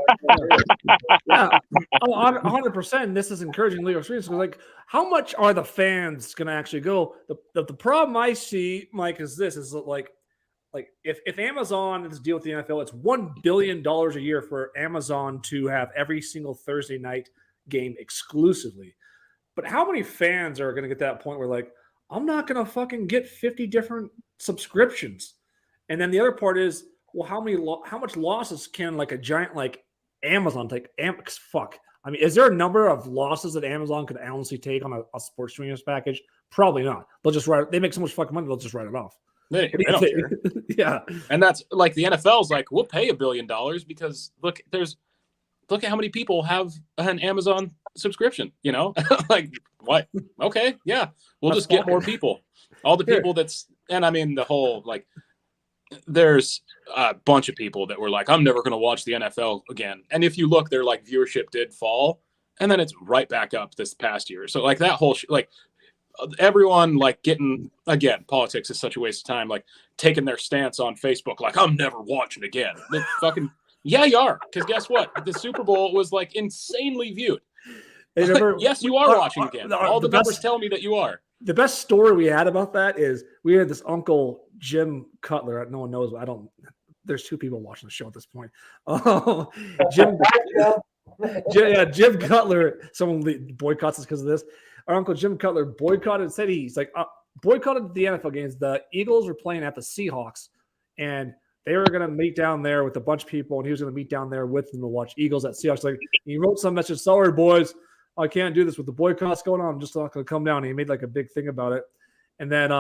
Yeah, 100%. This is encouraging legal streams. Like, how much are the fans going to actually go? The problem I see, Mike, is this: is like if Amazon is deal with the NFL, it's $1 billion a year for Amazon to have every single Thursday night game exclusively. But how many fans are going to get to that point where like, I'm not going to fucking get 50 different subscriptions? And then the other part is, well, how much losses can like a giant like Amazon take? Fuck. I mean, is there a number of losses that Amazon could honestly take on a sports streaming package? Probably not. They'll just write. They make so much fucking money, they'll just write it off. They don't care. Yeah, and that's like the NFL's like, we'll pay $1 billion because look at how many people have an Amazon subscription. Like what? Okay, yeah, we'll just get more people. All the people and I mean the whole like there's a bunch of people that were like, I'm never going to watch the NFL again. And if you look, their like viewership did fall, and then it's right back up this past year. So like that whole like everyone like getting, again, politics is such a waste of time, like taking their stance on Facebook, like I'm never watching again. Fucking yeah, you are, because guess what? The Super Bowl was like insanely viewed. Hey, remember, yes, you are watching again. All the numbers tell me that you are. The best story we had about that is we had this Uncle Jim Cutler. No one knows. There's two people watching the show at this point. Jim Cutler. Someone boycotts us because of this. Our Uncle Jim Cutler boycotted. Said he's like boycotted the NFL games. The Eagles were playing at the Seahawks, and they were going to meet down there with a bunch of people, and he was going to meet down there with them to watch Eagles at Seahawks. Like he wrote some message, sorry boys, I can't do this with the boycotts going on. I'm just not going to come down. And he made like a big thing about it. And then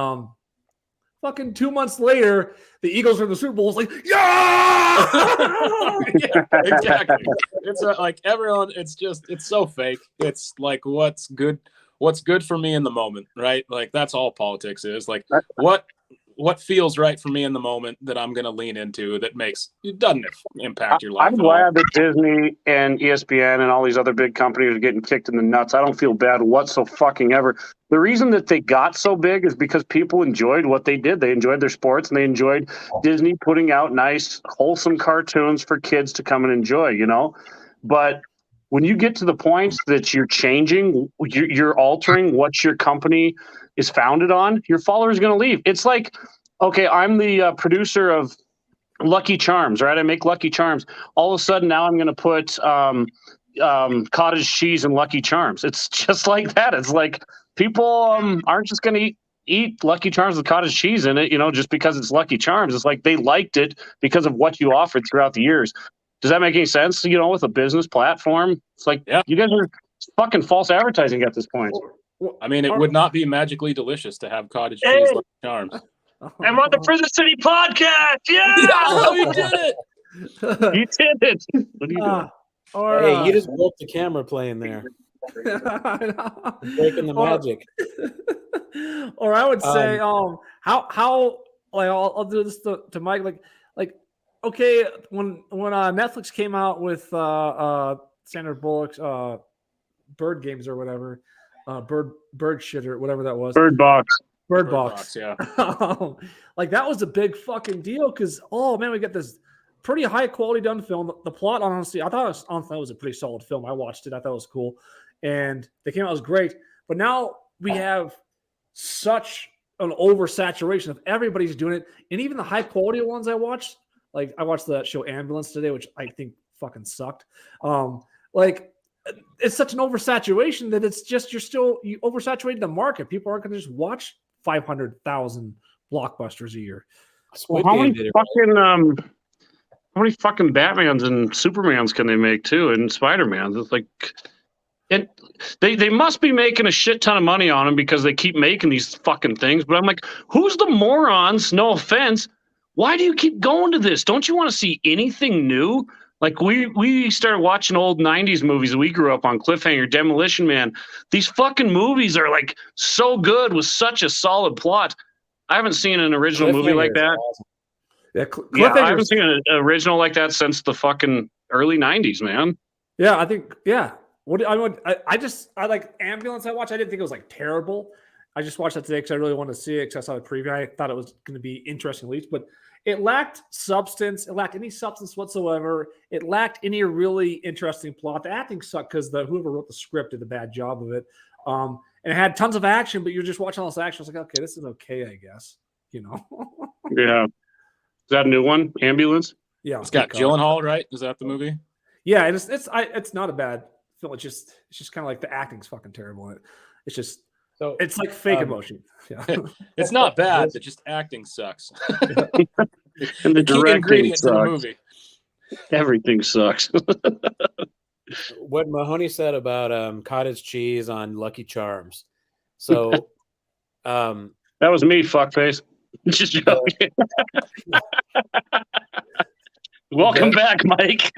fucking 2 months later, the Eagles are in the Super Bowl. It's like, yeah! Yeah, exactly. It's like everyone, it's so fake. It's like what's good for me in the moment, right? Like that's all politics is. Like what feels right for me in the moment that I'm going to lean into that doesn't impact your life. I'm glad that Disney and ESPN and all these other big companies are getting kicked in the nuts. I don't feel bad whatsoever. The reason that they got so big is because people enjoyed what they did. They enjoyed their sports, and they enjoyed Disney putting out nice, wholesome cartoons for kids to come and enjoy, you know? But when you get to the point that you're changing, you're altering what your company is founded on, your followers are going to leave. It's like, okay, I'm the producer of Lucky Charms, right? I make Lucky Charms. All of a sudden now I'm going to put cottage cheese in Lucky Charms. It's just like that. It's like people aren't just going to eat Lucky Charms with cottage cheese in it, you know, just because it's Lucky Charms. It's like they liked it because of what you offered throughout the years. Does that make any sense? You know, with a business platform, it's like, yeah, you guys are fucking false advertising at this point. I mean, it would not be magically delicious to have cottage cheese Lucky Charms. I'm on the Prison City podcast. Yeah, oh, you did it. You did it. What are you doing? Hey, you just broke the camera playing there. Breaking the magic. Or I would say, how like I'll do this to Mike. Like, okay, when Netflix came out with Sandra Bullock's Bird Games or whatever, bird shit or whatever that was. Bird Box, yeah. Like that was a big fucking deal because we got this pretty high quality done film. The plot, honestly, I thought it was a pretty solid film. I watched it. I thought it was cool, and they came out was great. But now we have such an oversaturation of everybody's doing it, and even the high quality ones I watched. Like I watched the show Ambulance today, which I think fucking sucked. Like it's such an oversaturation that it's just you oversaturated the market. People aren't going to just watch 500,000 blockbusters a year. Well, how many fucking Batmans and Supermans can they make too, and Spider-Mans? It's like, they must be making a shit ton of money on them because they keep making these fucking things. But I'm like, who's the morons? No offense. Why do you keep going to this? Don't you want to see anything new? Like we started watching old 90s movies that we grew up on, Cliffhanger, Demolition Man. These fucking movies are like so good with such a solid plot. I haven't seen an original movie like that. Awesome. Yeah, I haven't seen an original like that since the fucking early 90s, man. Yeah, I think, yeah. I like Ambulance I watched. I didn't think it was like terrible. I just watched that today because I really wanted to see it because I saw the preview. I thought it was going to be interesting at least, but it lacked substance. It lacked any substance whatsoever. It lacked any really interesting plot. The acting sucked because whoever wrote the script did a bad job of it. And it had tons of action, but you're just watching all this action. I was like, okay, this is okay, I guess. You know? Yeah. Is that a new one? Ambulance? Yeah. It's got Gyllenhaal, right? Is that the movie? Yeah, it's not a bad film. It's just kind of like the acting's fucking terrible. It's just it's like fake emotion. Yeah. It's not bad, but just acting sucks. And the directing sucks. To the movie. Everything sucks. What Mahoney said about cottage cheese on Lucky Charms. So that was me, fuckface. Just joking. Welcome back, Mike.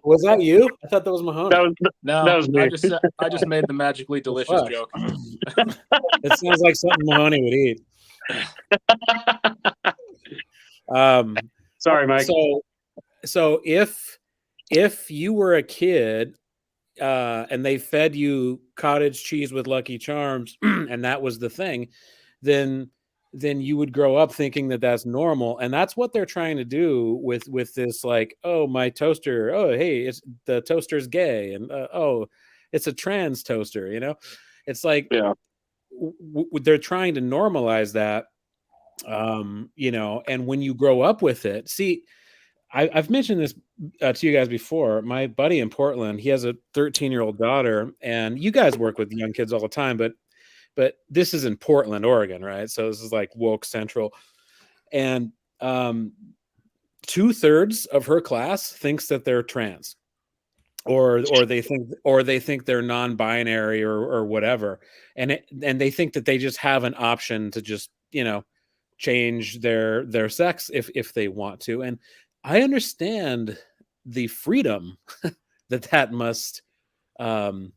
Was that you? I thought that was Mahoney. That was me. I just made the magically delicious joke. It sounds like something Mahoney would eat. Sorry, Mike. So if you were a kid and they fed you cottage cheese with Lucky Charms and that was the thing, then you would grow up thinking that that's normal, and that's what they're trying to do with this, like, oh, my toaster, oh, hey, it's the toaster's gay, and oh, it's a trans toaster, it's like, yeah, they're trying to normalize that, and when you grow up with it, see, I've mentioned this to you guys before. My buddy in Portland, he has a 13-year-old daughter, and you guys work with young kids all the time, but this is in Portland, Oregon, right? So this is like woke central, and 2/3 of her class thinks that they're trans, or they think they're non-binary or whatever, and they think that they just have an option to just change their sex if they want to, and I understand the freedom that must, like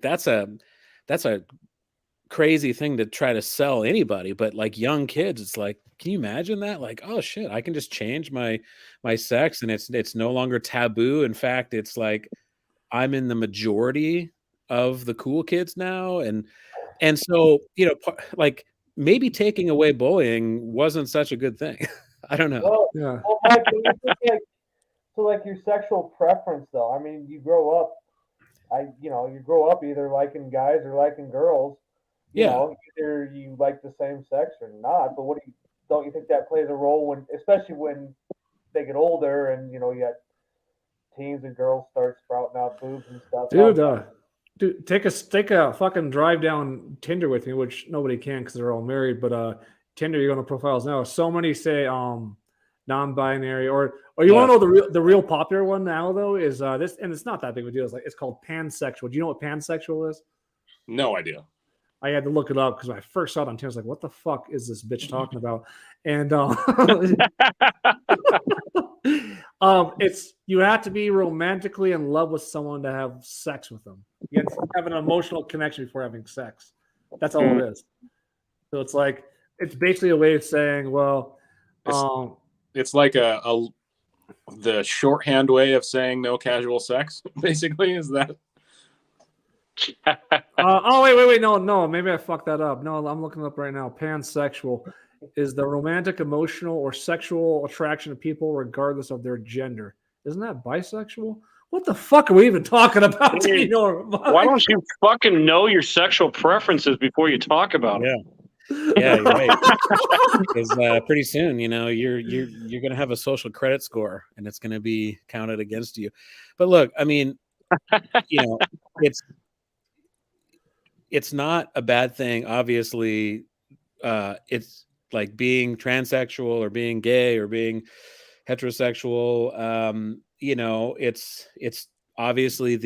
that's a crazy thing to try to sell anybody. But like young kids, it's like, can you imagine that? Like, oh shit, I can just change my sex, and it's no longer taboo. In fact, it's like I'm in the majority of the cool kids now, and so like, maybe taking away bullying wasn't such a good thing. I don't know. Well, Yeah. well, Mike, like your sexual preference, though. I mean, you grow up, you grow up either liking guys or liking girls. Either you like the same sex or not. But don't you think that plays a role especially when they get older and you got teens and girls start sprouting out boobs and stuff? Dude, take a fucking drive down Tinder with me, which nobody can because they're all married. But Tinder, you go to profiles now. So many say non-binary, or you want to know the real popular one now though is this, and it's not that big of a deal. It's called pansexual. Do you know what pansexual is? No idea. I had to look it up because when I first saw it on Tinder, I was like, "What the fuck is this bitch talking about?" And it's you have to be romantically in love with someone to have sex with them. You have to have an emotional connection before having sex. That's all it is. So it's like it's basically a way of saying, well, it's like the shorthand way of saying no casual sex. Basically, is that? Wait, no, maybe I fucked that up. No, I'm looking up right now. Pansexual is the romantic, emotional, or sexual attraction to people regardless of their gender. Isn't that bisexual? What the fuck are we even talking about? Hey, why don't you fucking know your sexual preferences before you talk about them? Yeah, you're right. Because pretty soon, you're gonna have a social credit score, and it's gonna be counted against you. But look, I mean, it's not a bad thing. Obviously, it's like being transsexual or being gay or being heterosexual. It's obviously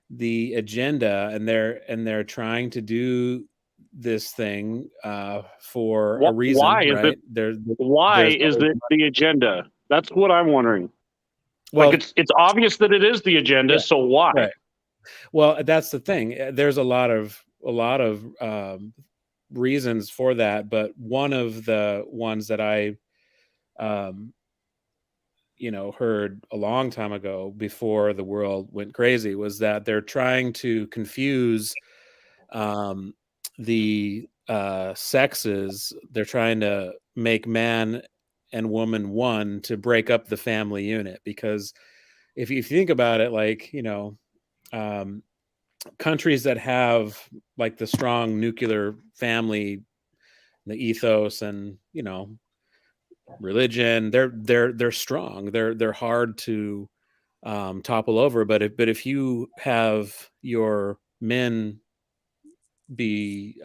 the agenda, and they're trying to do this thing for a reason. Why is right? Why is it the agenda? That's what I'm wondering. Well, like it's obvious that it is the agenda. Yeah, so why? Right. Well, that's the thing. There's a lot of reasons for that, but one of the ones that I, heard a long time ago before the world went crazy was that they're trying to confuse the sexes. They're trying to make man and woman one to break up the family unit, because if you think about it, like, countries that have like the strong nuclear family, the ethos, and religion, they're strong. They're hard to topple over. But if you have your men be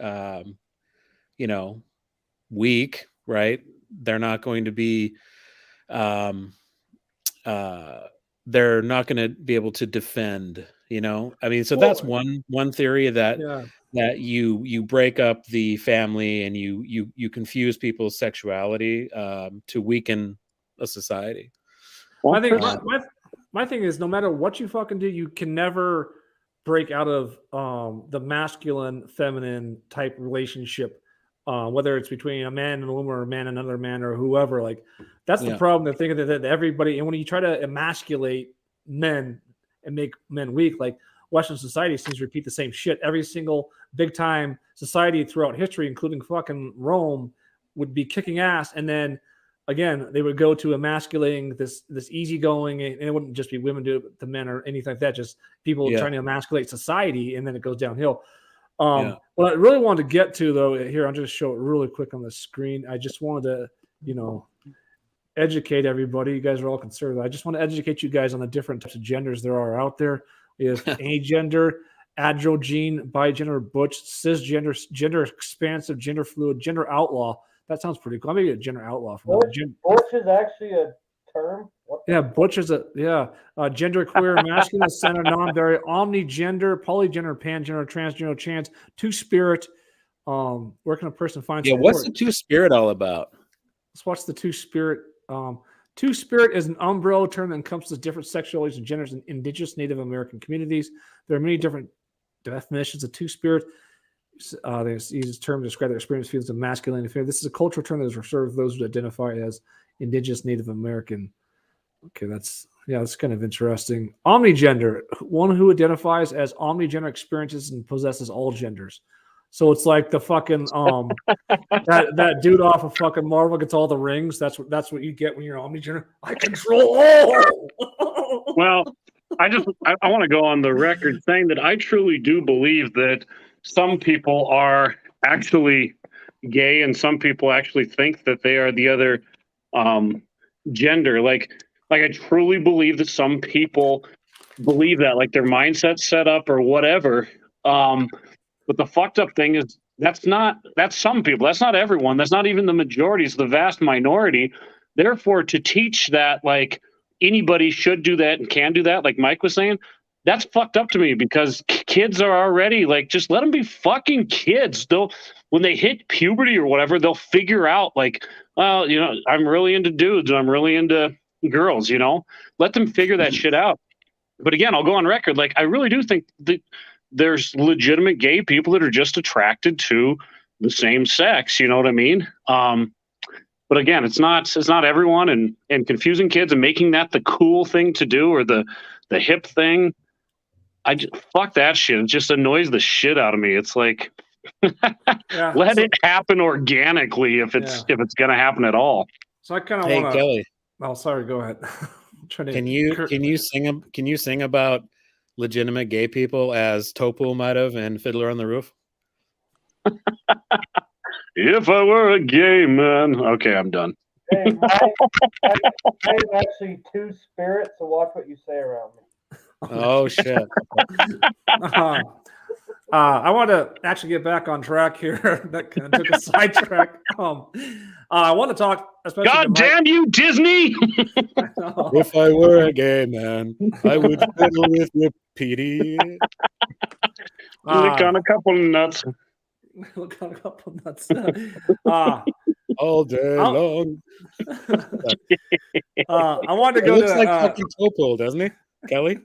weak, right? They're not going to be they're not going to be able to defend, I mean, so that's one theory, that you break up the family and you confuse people's sexuality to weaken a society. Well, I think my thing is, no matter what you fucking do, you can never break out of the masculine feminine type relationship whether it's between a man and a woman or a man and another man or whoever. Like that's the problem. They're thinking that everybody, and when you try to emasculate men and make men weak, like Western society seems to repeat the same shit. Every single big time society throughout history, including fucking Rome, would be kicking ass, and then again they would go to emasculating this easygoing, and it wouldn't just be women do it to men or anything like that, just people trying to emasculate society, and then it goes downhill. What I really wanted to get to though, here I'll just show it really quick on the screen. I just wanted to, educate everybody. You guys are all concerned. I just want to educate you guys on the different types of genders there are out there. We have agender, androgyne, bigender, butch, cisgender, gender expansive, gender fluid, gender outlaw. That sounds pretty cool. I'm gonna get a gender outlaw from Butch is actually a term. Butch is gender queer, masculine, center, non-binary, omnigender, polygender, pangender, transgender, trans, two-spirit. Where can a person find? What's the two-spirit all about? Let's watch the two-spirit. Two-spirit is an umbrella term that encompasses different sexualities and genders in indigenous Native American communities. There are many different definitions of two-spirit. They use this term to describe their experience, feelings of masculine and feminine. This is a cultural term that is reserved for those who identify as indigenous Native American. Okay, that's kind of interesting. Omnigender, one who identifies as omnigender, experiences and possesses all genders. So it's like the fucking that dude off of fucking Marvel gets all the rings. That's what you get when you're omnigender. I control all. Well, I want to go on the record saying that I truly do believe that some people are actually gay and some people actually think that they are the other gender. Like I truly believe that some people believe that, like their mindset's set up or whatever. But the fucked up thing is that's some people. That's not everyone. That's not even the majority. It's the vast minority. Therefore, to teach that like anybody should do that and can do that, like Mike was saying, that's fucked up to me because kids are already like, just let them be fucking kids. When they hit puberty or whatever, they'll figure out like, well, I'm really into dudes and I'm really into girls, let them figure that shit out. But again, I'll go on record. Like, I really do think that there's legitimate gay people that are just attracted to the same sex. You know what I mean? But again, it's not everyone, and confusing kids and making that the cool thing to do or the hip thing. Fuck that shit. It just annoys the shit out of me. It's like, let it happen organically if it's going to happen at all. So I kind of want to. Kelly. Oh, sorry. Go ahead. Can you sing about legitimate gay people as Topol might have in Fiddler on the Roof? If I were a gay man. Okay, I'm done. Hey, I'm actually two spirits, so watch what you say around me. Oh shit. I want to actually get back on track here. That kind of took a sidetrack. I want to talk, especially. God damn you, Disney! If I were a gay man, I would fiddle with your PD. Lick on a couple nuts. Look on a couple nuts. All day long. I wanted to go. It looks like fucking Topol, doesn't he, Kelly?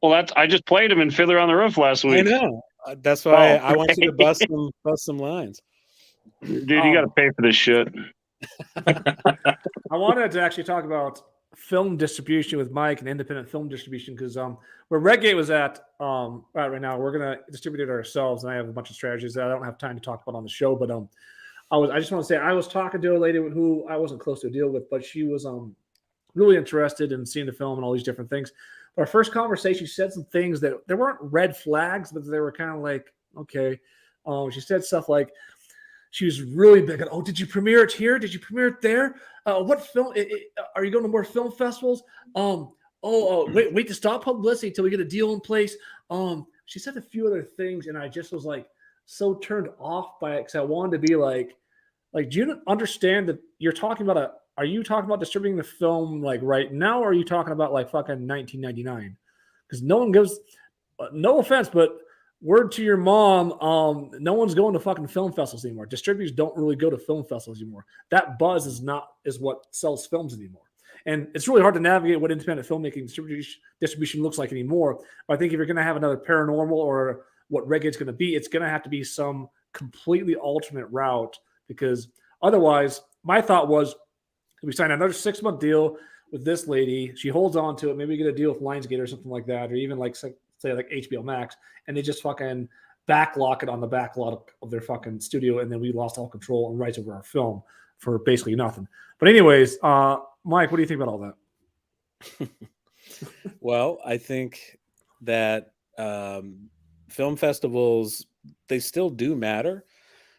Well, I just played him in Fiddler on the Roof last week. I know. That's why I want you to bust some lines. Dude, you got to pay for this shit. I wanted to actually talk about film distribution with Mike and independent film distribution because where Redgate was at right now, we're gonna distribute it ourselves, and I have a bunch of strategies that I don't have time to talk about on the show. But I just want to say I was talking to a lady who I wasn't close to a deal with, but she was really interested in seeing the film and all these different things. Our first conversation, she said some things that there weren't red flags, but they were kind of like, okay. She said stuff like, she was really big on, oh, did you premiere it here? Did you premiere it there? What film? Are you going to more film festivals? Wait to stop publicity until we get a deal in place. She said a few other things, and I just was like so turned off by it because I wanted to be like, do you understand that you're talking about are you talking about distributing the film like right now, or are you talking about like fucking 1999? Because no one gives, no offense, but word to your mom, no one's going to fucking film festivals anymore. Distributors don't really go to film festivals anymore. That buzz is what sells films anymore. And it's really hard to navigate what independent filmmaking distribution looks like anymore. But I think if you're going to have another paranormal or what Reggae's going to be, it's going to have to be some completely alternate route, because otherwise, my thought was we sign another 6-month deal with this lady. She holds on to it. Maybe we get a deal with Lionsgate or something like that, or even like say like HBO Max, and they just fucking backlock it on the backlot of their fucking studio, and then we lost all control and rights over our film for basically nothing. But anyways, Mike, what do you think about all that? Well, I think that film festivals, they still do matter,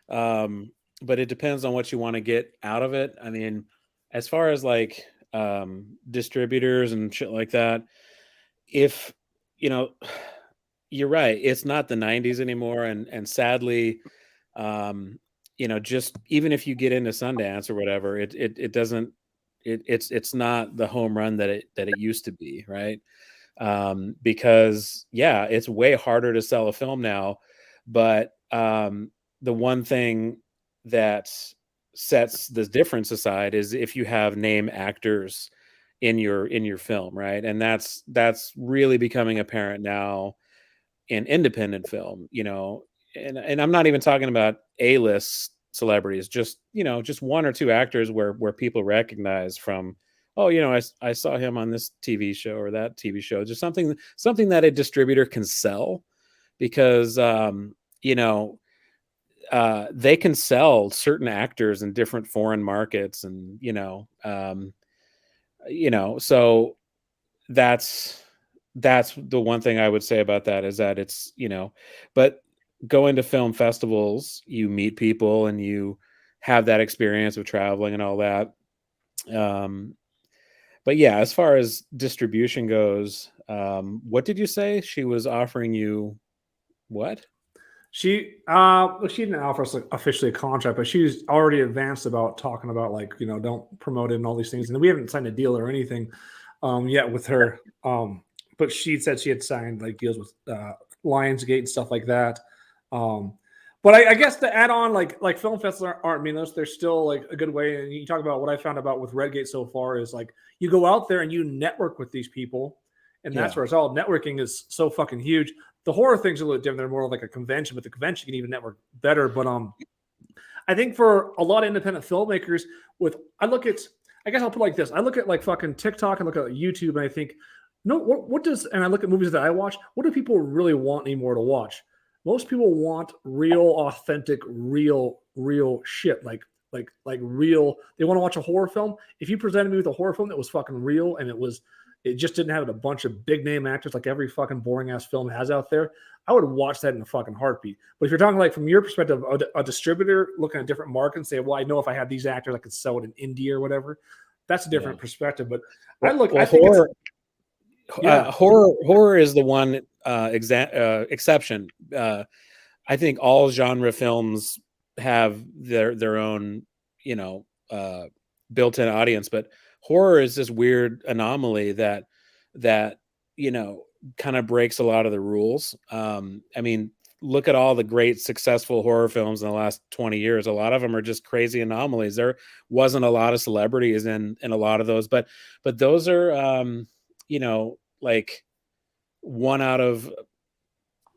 but it depends on what you want to get out of it. I mean, as far as like distributors and shit like that, if you're right, it's not the 90s anymore, and sadly, just even if you get into Sundance or whatever, it doesn't, it's not the home run that it used to be, right? Because it's way harder to sell a film now, but the one thing that sets the difference aside is if you have name actors in your film, right? And that's really becoming apparent now in independent film, and I'm not even talking about A-list celebrities, just one or two actors where people recognize from, I saw him on this TV show or that TV show, just something that a distributor can sell, because they can sell certain actors in different foreign markets, and so that's the one thing I would say about that, is that it's, but going to film festivals, you meet people and you have that experience of traveling and all that. But yeah, as far as distribution goes, what did you say? She was offering you what? She didn't offer us officially a contract, but she's already advanced about talking about like, don't promote it and all these things. And we haven't signed a deal or anything yet with her. But she said she had signed like deals with Lionsgate and stuff like that. But I guess to add on, like film festivals aren't meaningless. They're still like a good way. And you talk about what I found about with Redgate so far is like you go out there and you network with these people, and that's where it's all. Networking is so fucking huge. The horror things are a little different. They're more like a convention, but the convention can even network better. But I think for a lot of independent filmmakers, I guess I'll put it like this. I look at like fucking TikTok and look at YouTube, and I think, and I look at movies that I watch, what do people really want anymore to watch? Most people want real, authentic, real shit. Like real. They want to watch a horror film. If you presented me with a horror film that was fucking real and it just didn't have a bunch of big name actors like every fucking boring ass film has out there, I would watch that in a fucking heartbeat. But if you're talking like from your perspective, a distributor looking at different markets and say, well, I know if I had these actors, I could sell it in India or whatever. That's a different perspective. But I think horror is the one exception. I think all genre films have their own, built-in audience, but horror is this weird anomaly that kind of breaks a lot of the rules. I mean, look at all the great successful horror films in the last 20 years. A lot of them are just crazy anomalies. There wasn't a lot of celebrities in a lot of those, but those are, like one out of,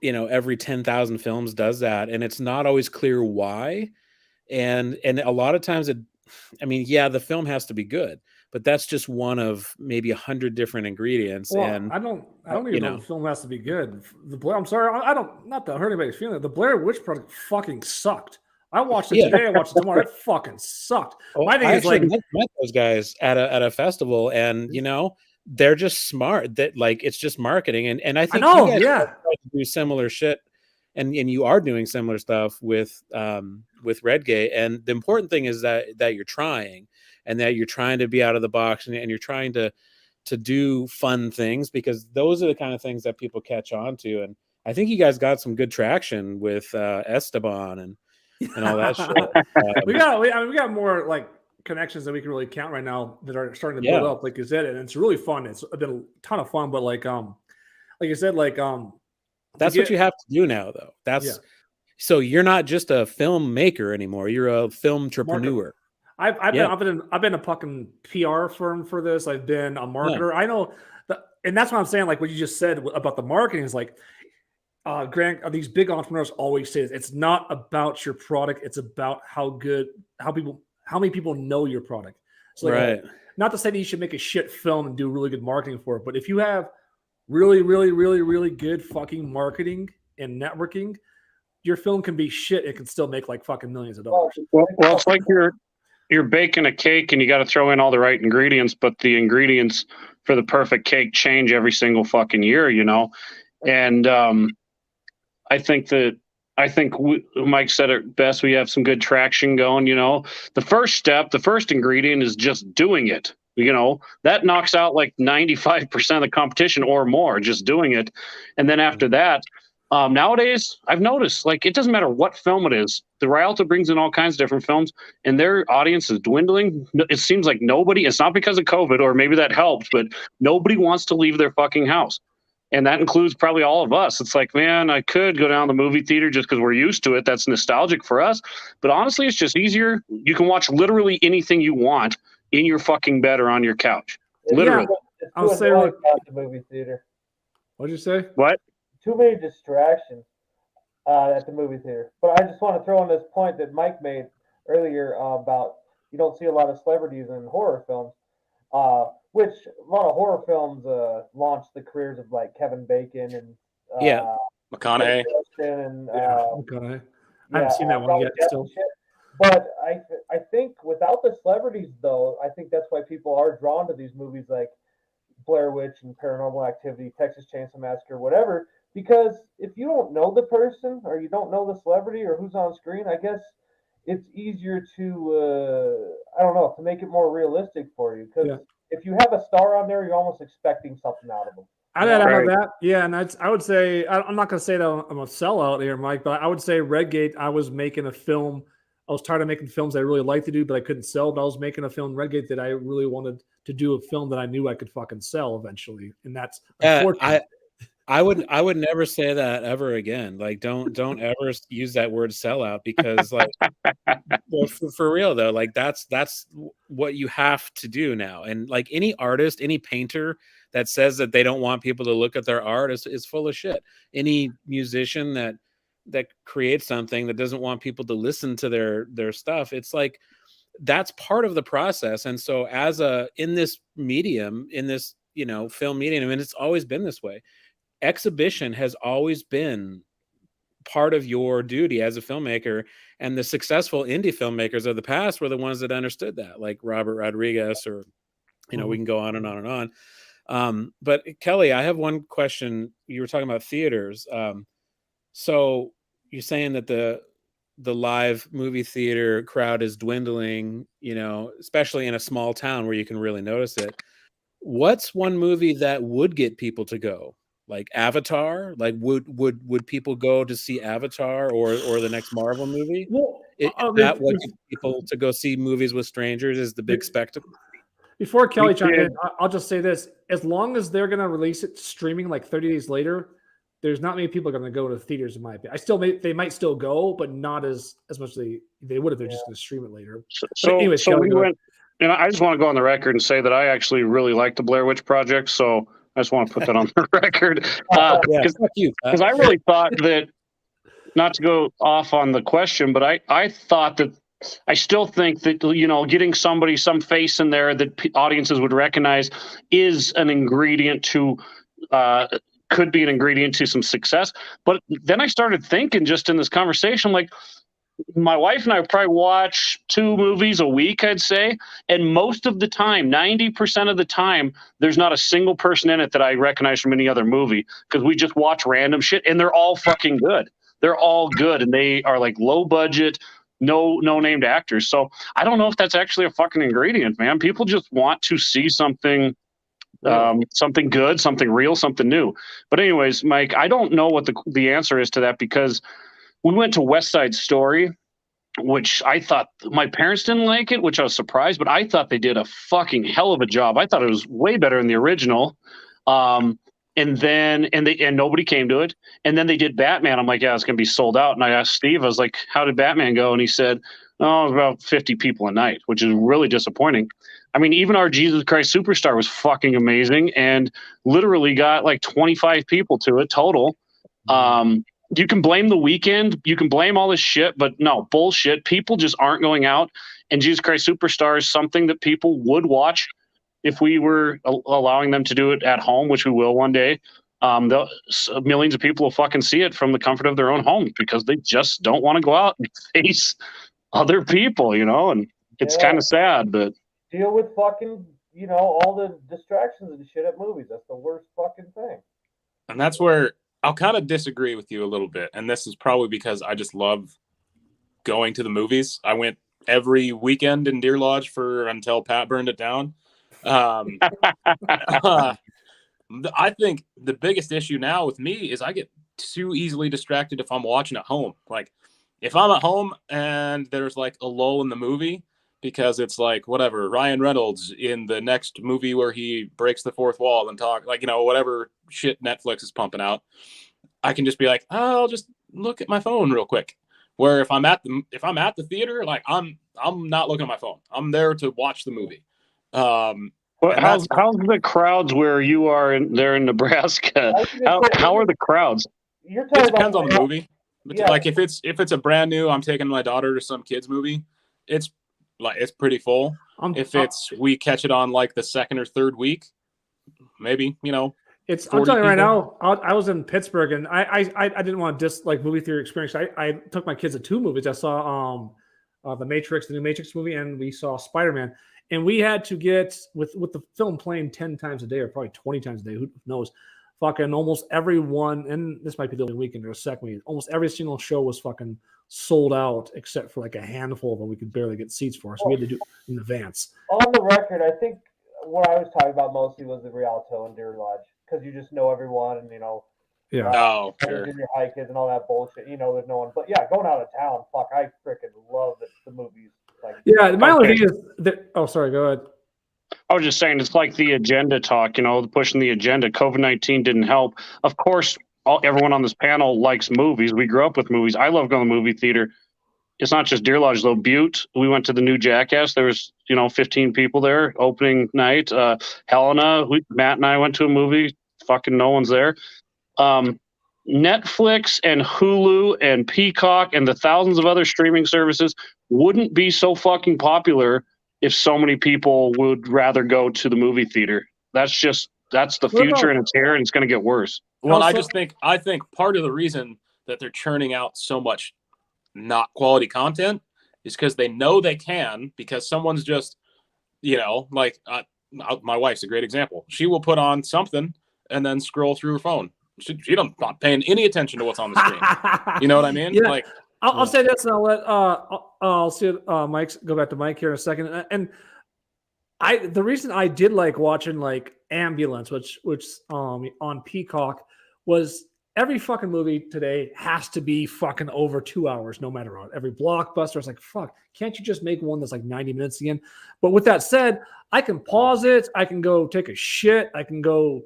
every 10,000 films does that. And it's not always clear why. And a lot of times the film has to be good, but that's just one of maybe 100 different ingredients. Well, and I don't even know the film has to be good. I'm sorry, I don't, not to hurt anybody's feeling. The Blair Witch Project fucking sucked. I watched it today. I watched it tomorrow. It fucking sucked. My thing is like met those guys at a festival, and they're just smart. That like it's just marketing, and I think you guys try to do similar shit, and you are doing similar stuff with Redgate. And the important thing is that you're trying, and that you're trying to be out of the box, and you're trying to do fun things, because those are the kind of things that people catch on to. And I think you guys got some good traction with Esteban and all that shit. We got more like connections that we can really count right now that are starting to build up, like you said, and it's really fun. It's been a ton of fun, but like you said, like that's what you have to do now, though. So you're not just a filmmaker anymore. You're a film entrepreneur. I've been a fucking PR firm for this. I've been a marketer. I know that, and that's what I'm saying. Like what you just said about the marketing is like, Grant, these big entrepreneurs always say this. It's not about your product. It's about how many people know your product. So Right. Not to say that you should make a shit film and do really good marketing for it, but if you have really, really, really, really good fucking marketing and networking, your film can be shit. It can still make like fucking millions of dollars. Well, it's like you're baking a cake and you got to throw in all the right ingredients, but the ingredients for the perfect cake change every single fucking year, you know? And I think Mike said it best. We have some good traction going, you know. The first ingredient is just doing it. You know, that knocks out like 95% of the competition or more, just doing it. And then after that, nowadays, I've noticed, like, it doesn't matter what film it is. The Rialto brings in all kinds of different films, and their audience is dwindling. It seems like nobody, it's not because of COVID, or maybe that helped, but nobody wants to leave their fucking house. And that includes probably all of us. It's like, man, I could go down to the movie theater just because we're used to it. That's nostalgic for us. But honestly, it's just easier. You can watch literally anything you want in your fucking bed or on your couch. Literally. Yeah, I'll say what the movie theater. What'd you say? What? Too many distractions at the movie theater. But I just want to throw in this point that Mike made earlier about you don't see a lot of celebrities in horror films, which a lot of horror films launched the careers of like Kevin Bacon and McConaughey. And, McConaughey. I haven't seen that one yet still. But I think without the celebrities, though, I think that's why people are drawn to these movies like Blair Witch and Paranormal Activity, Texas Chainsaw Massacre, whatever. Because if you don't know the person or you don't know the celebrity or who's on screen, I guess it's easier to, I don't know, to make it more realistic for you. Because if you have a star on there, you're almost expecting something out of them. I know that. Yeah, and I would say, I'm not going to say that I'm a sellout here, Mike, but I would say Redgate, I was making a film. I was tired of making films I really liked to do, but I couldn't sell. But I was making a film, Redgate, that I really wanted to do a film that I knew I could fucking sell eventually. And that's unfortunate. I would never say that ever again. Like, don't ever use that word sellout, because like, well, for real though, like that's what you have to do now. And like any artist, any painter that says that they don't want people to look at their art is full of shit. Any musician that creates something that doesn't want people to listen to their stuff, it's like that's part of the process. And so in this medium, in this, you know, film medium, and it's always been this way, exhibition has always been part of your duty as a filmmaker. And the successful indie filmmakers of the past were the ones that understood that, like Robert Rodriguez, or, you know, we can go on and on and on. But Kelly, I have one question. You were talking about theaters. So you're saying that the live movie theater crowd is dwindling, you know, especially in a small town where you can really notice it. What's one movie that would get people to go? Like Avatar? Like would people go to see Avatar or the next Marvel movie? Well, that what gets people to go see movies with strangers is the big spectacle? Before Kelly chimes in, I'll just say this. As long as they're going to release it streaming like 30 days later, there's not many people are going to go to the theaters, in my opinion. They might still go, but not as much as they would if they're just going to stream it later. So we went, and I just want to go on the record and say that I actually really like the Blair Witch Project. So I just want to put that on the record. Because I really thought that, not to go off on the question, but I thought that, I still think that, you know, getting some face in there that audiences would recognize is an ingredient to, could be an ingredient to some success. But then I started thinking, just in this conversation, like, my wife and I probably watch 2 movies a week, I'd say. And most of the time, 90% of the time, there's not a single person in it that I recognize from any other movie, because we just watch random shit and they're all fucking good. They're all good. And they are like low budget, no named actors. So I don't know if that's actually a fucking ingredient, man. People just want to see something, something good, something real, something new. But anyways, Mike, I don't know what the answer is to that, because we went to West Side Story, which I thought my parents didn't like it, which I was surprised, but I thought they did a fucking hell of a job. I thought it was way better than the original. And nobody came to it. And then they did Batman. I'm like, yeah, it's going to be sold out. And I asked Steve, I was like, how did Batman go? And he said, oh, it was about 50 people a night, which is really disappointing. I mean, even our Jesus Christ Superstar was fucking amazing and literally got like 25 people to it total. You can blame the weekend, you can blame all this shit, but no, bullshit. People just aren't going out. And Jesus Christ Superstar is something that people would watch if we were allowing them to do it at home, which we will one day. Millions of people will fucking see it from the comfort of their own homes because they just don't want to go out and face other people, and it's kind of sad, but deal with fucking, all the distractions and shit at movies. That's the worst fucking thing. And that's where I'll kind of disagree with you a little bit. And this is probably because I just love going to the movies. I went every weekend in Deer Lodge until Pat burned it down. I think the biggest issue now with me is I get too easily distracted if I'm watching at home. Like if I'm at home and there's like a lull in the movie because it's like whatever, Ryan Reynolds in the next movie where he breaks the fourth wall and talk like, whatever shit Netflix is pumping out, I can just be like, I'll just look at my phone real quick. Where if I'm at the theater, like I'm not looking at my phone. I'm there to watch the movie. How's the crowds where you are there in Nebraska? How are the crowds? It depends on the movie. But like if it's a brand new, I'm taking my daughter to some kids movie, it's pretty full. We catch it on like the second or third week, maybe, I'm telling you right now, I was in Pittsburgh and I didn't want to diss like movie theater experience. I took my kids to two movies. I saw the new Matrix movie, and we saw Spider-Man. And we had to get with the film playing 10 times a day or probably 20 times a day. Who knows? Fucking almost everyone, and this might be the only weekend or a second week. Almost every single show was fucking sold out except for like a handful of them we could barely get seats for. So we had to do it in advance. On the record, I think what I was talking about mostly was the Rialto and Deer Lodge because you just know everyone and sure. Junior high kids and all that bullshit. There's no one. But yeah, going out of town, fuck, I freaking love the movies. Like, my only thing is that. Oh, sorry. Go ahead. I was just saying, it's like the agenda talk. Pushing the agenda. COVID-19 didn't help. Of course, everyone on this panel likes movies. We grew up with movies. I love going to the movie theater. It's not just Deer Lodge though. Butte. We went to the new Jackass. There was 15 people there opening night. Helena. Matt and I went to a movie. Fucking no one's there. Netflix and Hulu and Peacock and the thousands of other streaming services wouldn't be so fucking popular if so many people would rather go to the movie theater. That's the future, and it's here, and it's going to get worse. Well, I think part of the reason that they're churning out so much not quality content is because they know they can, because someone's just, my wife's a great example. She will put on something and then scroll through her phone. She not paying any attention to what's on the screen. You know what I mean? Yeah. Like I'll say this, and I'll let I'll see Mike's go back to Mike here in a second. And the reason I did like watching like Ambulance, which on Peacock, was every fucking movie today has to be fucking over 2 hours, no matter what. Every blockbuster is like, fuck, can't you just make one that's like 90 minutes again? But with that said, I can pause it. I can go take a shit. I can go,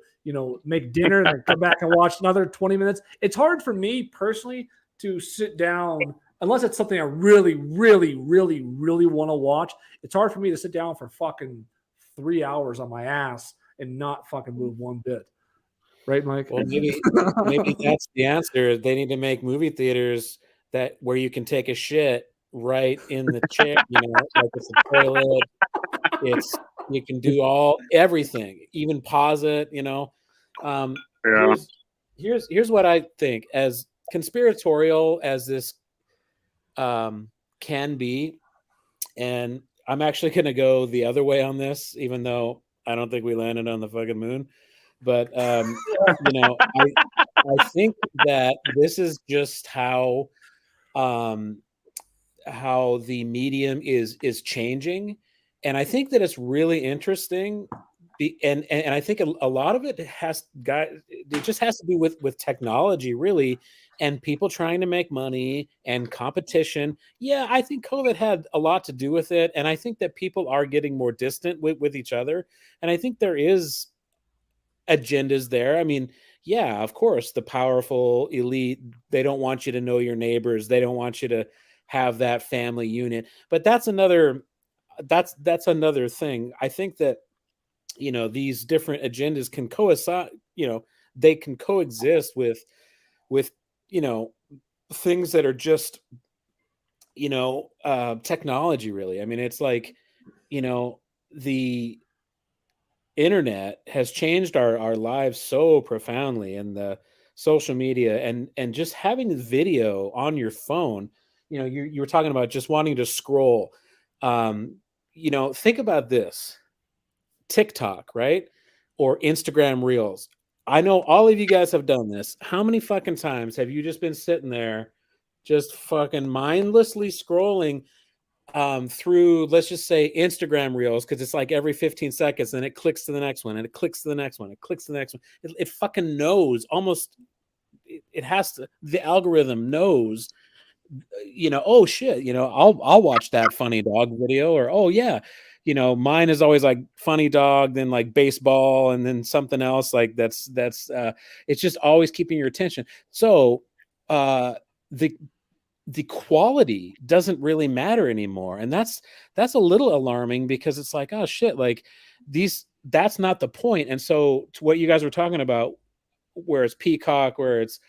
make dinner and then come back and watch another 20 minutes. It's hard for me personally to sit down unless it's something I really, really, really, really want to watch. It's hard for me to sit down for fucking 3 hours on my ass and not fucking move one bit. Right, Mike? Well, maybe that's the answer. They need to make movie theaters where you can take a shit right in the chair, like it's a toilet. You can do everything, even pause it, Here's what I think. As conspiratorial as this can be, and I'm actually going to go the other way on this, even though I don't think we landed on the fucking moon. But I think that this is just how the medium is changing, and I think that it's really interesting. And I think a lot of it just has to do with technology, really, and people trying to make money and competition. Yeah, I think COVID had a lot to do with it, and I think that people are getting more distant with each other, and I think there is agendas there. I mean, yeah, of course, the powerful elite, they don't want you to know your neighbors. They don't want you to have that family unit. But that's another thing. I think that, these different agendas can coincide, they can coexist with with, you know, things that are just, you know, technology really. I mean, it's like, you know, the internet has changed our lives so profoundly, and the social media and just having the video on your phone. You know, you were talking about just wanting to scroll. You know, think about this. TikTok, right? Or Instagram Reels. I know all of you guys have done this. How many fucking times have you just been sitting there just fucking mindlessly scrolling through, let's just say, Instagram Reels, because it's like every 15 seconds, and it clicks to the next one, and it clicks to the next one, it clicks to the next one. It fucking knows almost. It has to. The algorithm knows. You know, oh shit, you know, I'll watch that funny dog video, or oh yeah, you know, mine is always like funny dog, then like baseball, and then something else like that's it's just always keeping your attention. So the quality doesn't really matter anymore, and that's a little alarming, because it's like, oh shit, like that's not the point. And so to what you guys were talking about, where it's Peacock, where it's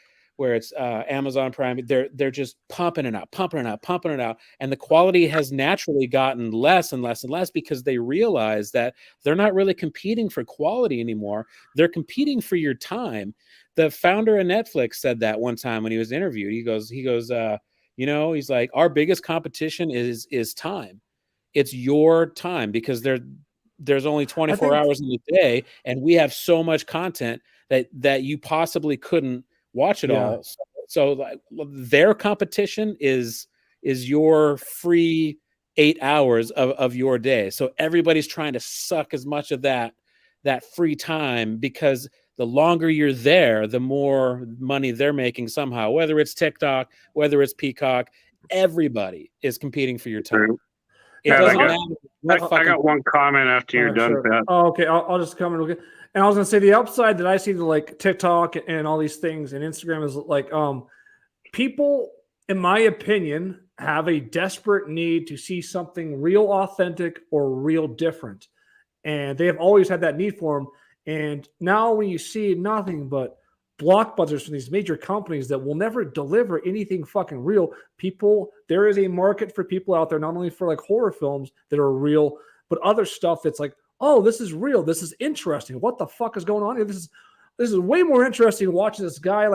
Amazon Prime, they're just pumping it out, and the quality has naturally gotten less and less and less, because they realize that they're not really competing for quality anymore. They're competing for your time. The founder of Netflix said that one time when he was interviewed. He goes, you know, he's like, our biggest competition is time. It's your time, because there's only 24 hours in the day, and we have so much content that you possibly couldn't watch it all. So like, their competition is your free 8 hours of your day. So everybody's trying to suck as much of that free time, because the longer you're there, the more money they're making somehow, whether it's TikTok, whether it's Peacock, everybody is competing for your time. It doesn't matter. I got one comment after you're done, sure. Pat. Oh, okay. I'll just comment real quick. And I was going to say, the upside that I see to like TikTok and all these things and Instagram is like, people, in my opinion, have a desperate need to see something real authentic or real different. And they have always had that need for them. And now when you see nothing but blockbusters from these major companies that will never deliver anything fucking real, there is a market for people out there, not only for like horror films that are real, but other stuff that's like, oh, this is real. This is interesting. What the fuck is going on here? This is way more interesting watching this guy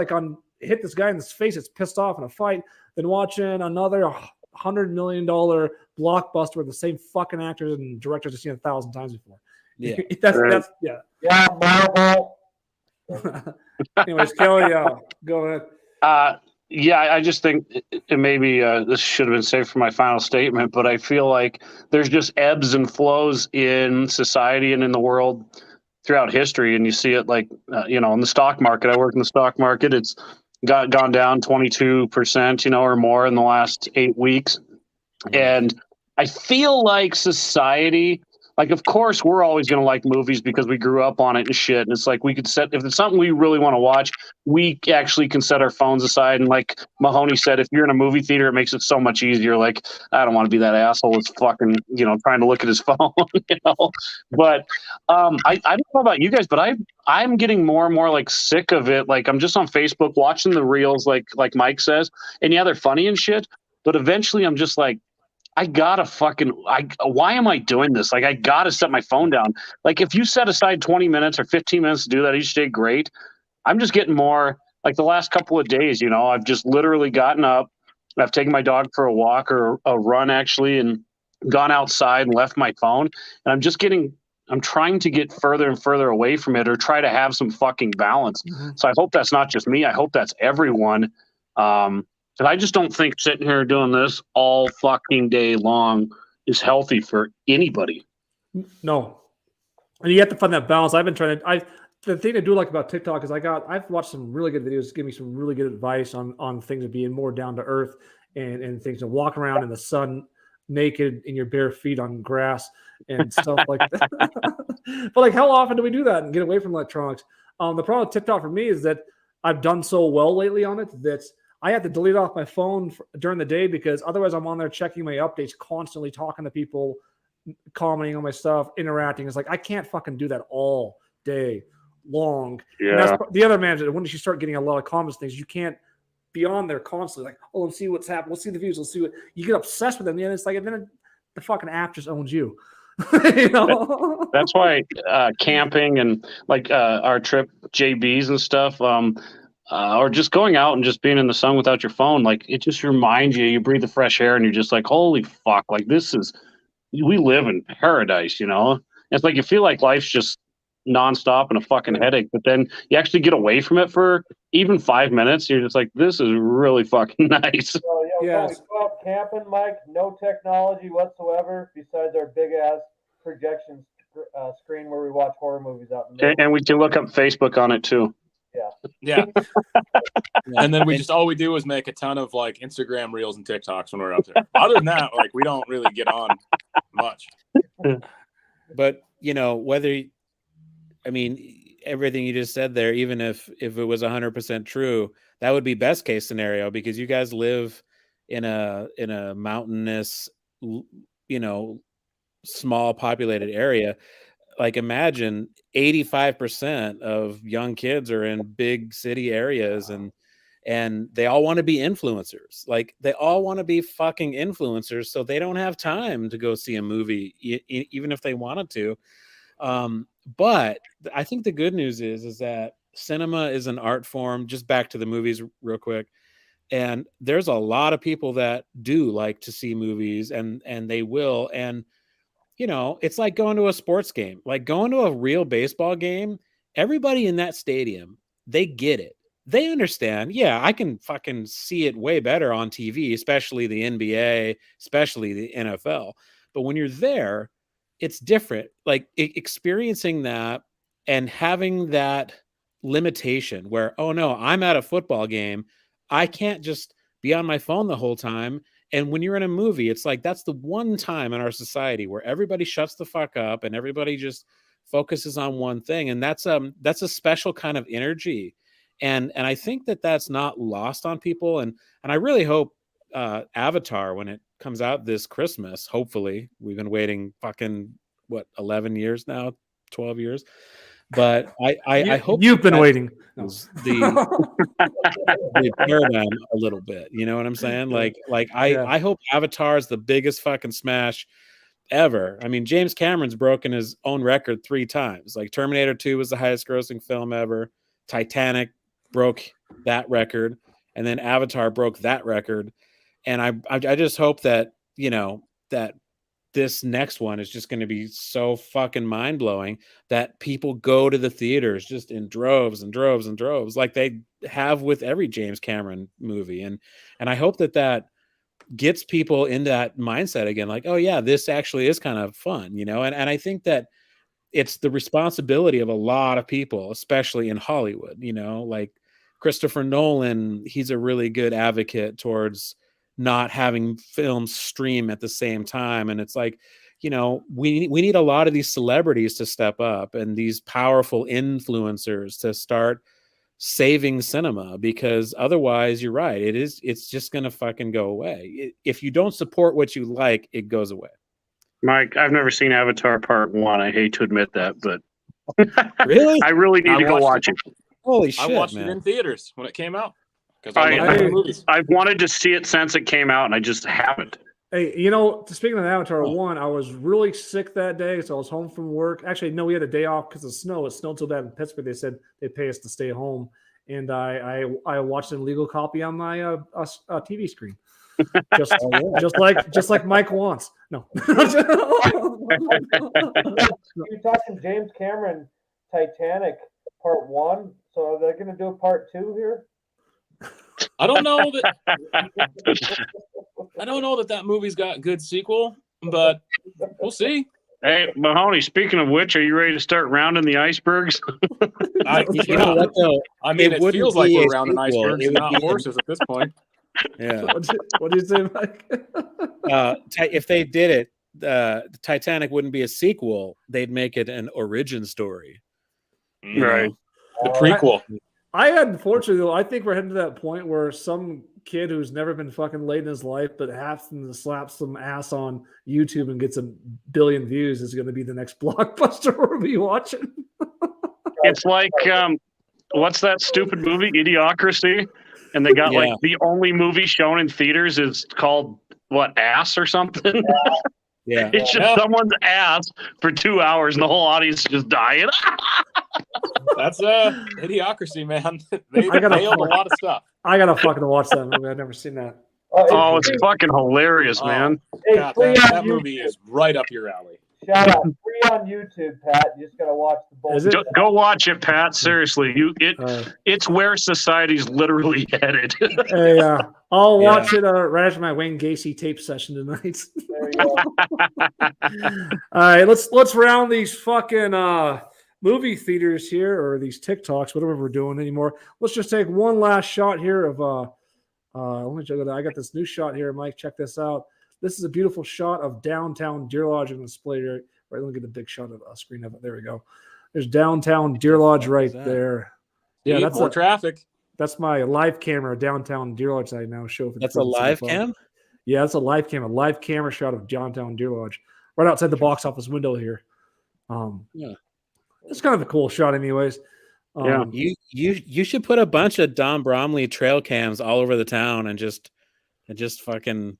hit this guy in his face that's pissed off in a fight than watching another $100 million blockbuster with the same fucking actors and directors I've seen 1,000 times before. Yeah. that's yeah. Yeah, Marvel. Anyways, Kelly, go ahead. Yeah, I just think maybe this should have been saved for my final statement, but I feel like there's just ebbs and flows in society and in the world throughout history, and you see it like you know, in the stock market. I work in the stock market. It's gone down 22%, you know, or more in the last 8 weeks, and I feel like society. Like, of course, we're always going to like movies because we grew up on it and shit. And it's like we could if it's something we really want to watch, we actually can set our phones aside. And like Mahoney said, if you're in a movie theater, it makes it so much easier. Like, I don't want to be that asshole that's fucking, you know, trying to look at his phone, you know. But I don't know about you guys, but I'm getting more and more like sick of it. Like, I'm just on Facebook watching the reels, like Mike says. And yeah, they're funny and shit. But eventually I'm just like, why am I doing this? Like, I gotta set my phone down. Like, if you set aside 20 minutes or 15 minutes to do that each day, great. I'm just getting more like the last couple of days, you know, I've just literally gotten up, I've taken my dog for a walk or a run actually, and gone outside and left my phone. And I'm trying to get further and further away from it, or try to have some fucking balance. Mm-hmm. So I hope that's not just me. I hope that's everyone. And I just don't think sitting here doing this all fucking day long is healthy for anybody. No. And you have to find that balance. I've been trying to, the thing I do like about TikTok is I've watched some really good videos, give me some really good advice on things of being more down to earth and things, to walk around in the sun naked in your bare feet on grass and stuff like that. But like, how often do we do that and get away from electronics? The problem with TikTok for me is that I've done so well lately on it that I have to delete off my phone during the day, because otherwise I'm on there checking my updates constantly, talking to people, commenting on my stuff, interacting. It's like, I can't fucking do that all day long. Yeah. And that's the other manager. Once you start getting a lot of comments, things you can't be on there constantly. Like, oh, let's see what's happening. Let's see the views. Let's see what you get obsessed with them. And it's like, and then the fucking app just owns you. You know? That's why camping and like our trip JBs and stuff, or just going out and just being in the sun without your phone, like it just reminds you breathe the fresh air and you're just like, holy fuck, like we live in paradise, you know? It's like you feel like life's just nonstop and a fucking headache, but then you actually get away from it for even 5 minutes. You're just like, this is really fucking nice. So, when we go out camping, Mike, no technology whatsoever besides our big ass projection screen where we watch horror movies out in the middle. And we can look up Facebook on it too. Yeah. And then all we do is make a ton of like Instagram reels and TikToks when we're out there. Other than that, like we don't really get on much. But everything you just said there, even if it was 100% true, that would be best case scenario because you guys live in a mountainous, small populated area. Like imagine 85% of young kids are in big city areas and they all want to be influencers. Like they all want to be fucking influencers. So they don't have time to go see a movie, even if they wanted to. But I think the good news is that cinema is an art form. Just back to the movies real quick. And there's a lot of people that do like to see movies and they will. And it's like going to a sports game, like going to a real baseball game. Everybody in that stadium, they get it. They understand. Yeah, I can fucking see it way better on TV, especially the NBA, especially the NFL. But when you're there, it's different. Like experiencing that and having that limitation where, oh no, I'm at a football game. I can't just be on my phone the whole time. And when you're in a movie, it's like that's the one time in our society where everybody shuts the fuck up and everybody just focuses on one thing. And that's a special kind of energy. And I think that's not lost on people. And I really hope Avatar, when it comes out this Christmas, hopefully, we've been waiting fucking 11 years now, 12 years. But I hope you've been waiting. The paradigm a little bit. You know what I'm saying? I hope Avatar is the biggest fucking smash ever. I mean, James Cameron's broken his own record 3 times. Like Terminator 2 was the highest grossing film ever. Titanic broke that record, and then Avatar broke that record. And I just hope that that this next one is just going to be so fucking mind-blowing that people go to the theaters just in droves and droves and droves like they have with every James Cameron movie. And I hope that gets people in that mindset again, like, oh yeah, this actually is kind of fun, and I think that it's the responsibility of a lot of people, especially in Hollywood, like Christopher Nolan, he's a really good advocate towards not having films stream at the same time. And it's like, we need a lot of these celebrities to step up and these powerful influencers to start saving cinema, because otherwise you're right. It's just going to fucking go away. If you don't support what you like, it goes away. Mike, I've never seen Avatar Part 1. I hate to admit that, but really, I really need to go watch it. Holy shit, I watched man. it in theaters when it came out. I've wanted to see it since it came out, and I just haven't. Hey, speaking of Avatar 1, I was really sick that day, so I was home from work. Actually, no, we had a day off because of snow. It snowed so bad in Pittsburgh, they said they'd pay us to stay home. And I watched an illegal copy on my TV screen. Just like Mike wants. No. You're talking James Cameron, Titanic Part 1. So are they going to do a Part 2 here? I don't know that movie's got good sequel, but we'll see. Hey, Mahoney, speaking of which, are you ready to start rounding the icebergs? You know what, though? I mean, it feels like we're rounding icebergs and not horses at this point. Yeah. What do you say, Mike? If they did it, the Titanic wouldn't be a sequel. They'd make it an origin story. Right. The prequel. Unfortunately, though, I think we're heading to that point where some kid who's never been fucking laid in his life but happens to slap some ass on YouTube and gets 1 billion views is going to be the next blockbuster we'll be watching. It's like what's that stupid movie, Idiocracy? And they got like the only movie shown in theaters is called what, Ass or something? Yeah. It's just someone's ass for 2 hours and the whole audience is just dying. That's Idiocracy, man. They nailed a lot of stuff. I gotta fucking watch that movie. I've never seen that. Oh, it's fucking hilarious, man. Hey, God, free on that YouTube. movie is right up your alley. Shout out, free on YouTube, Pat. You just gotta watch the bull. Is it? Go watch it, Pat. Seriously, it's where society's literally headed. Hey, I'll watch it right after my Wayne Gacy tape session tonight. There you go. All right, let's round these fucking movie theaters here, or these TikToks, whatever we're doing anymore. Let's just take one last shot here of let me check it out. I got this new shot here, Mike. Check this out. This is a beautiful shot of downtown Deer Lodge in display here. Right, let me get the big shot of a screen of it. There we go. There's downtown Deer Lodge right there. Yeah, that's more traffic. That's my live camera downtown Deer Lodge. I now show. That's a live cam. Yeah, that's a live camera shot of downtown Deer Lodge, right outside the box office window here. It's kind of a cool shot, anyways. You should put a bunch of Don Bromley trail cams all over the town and just fucking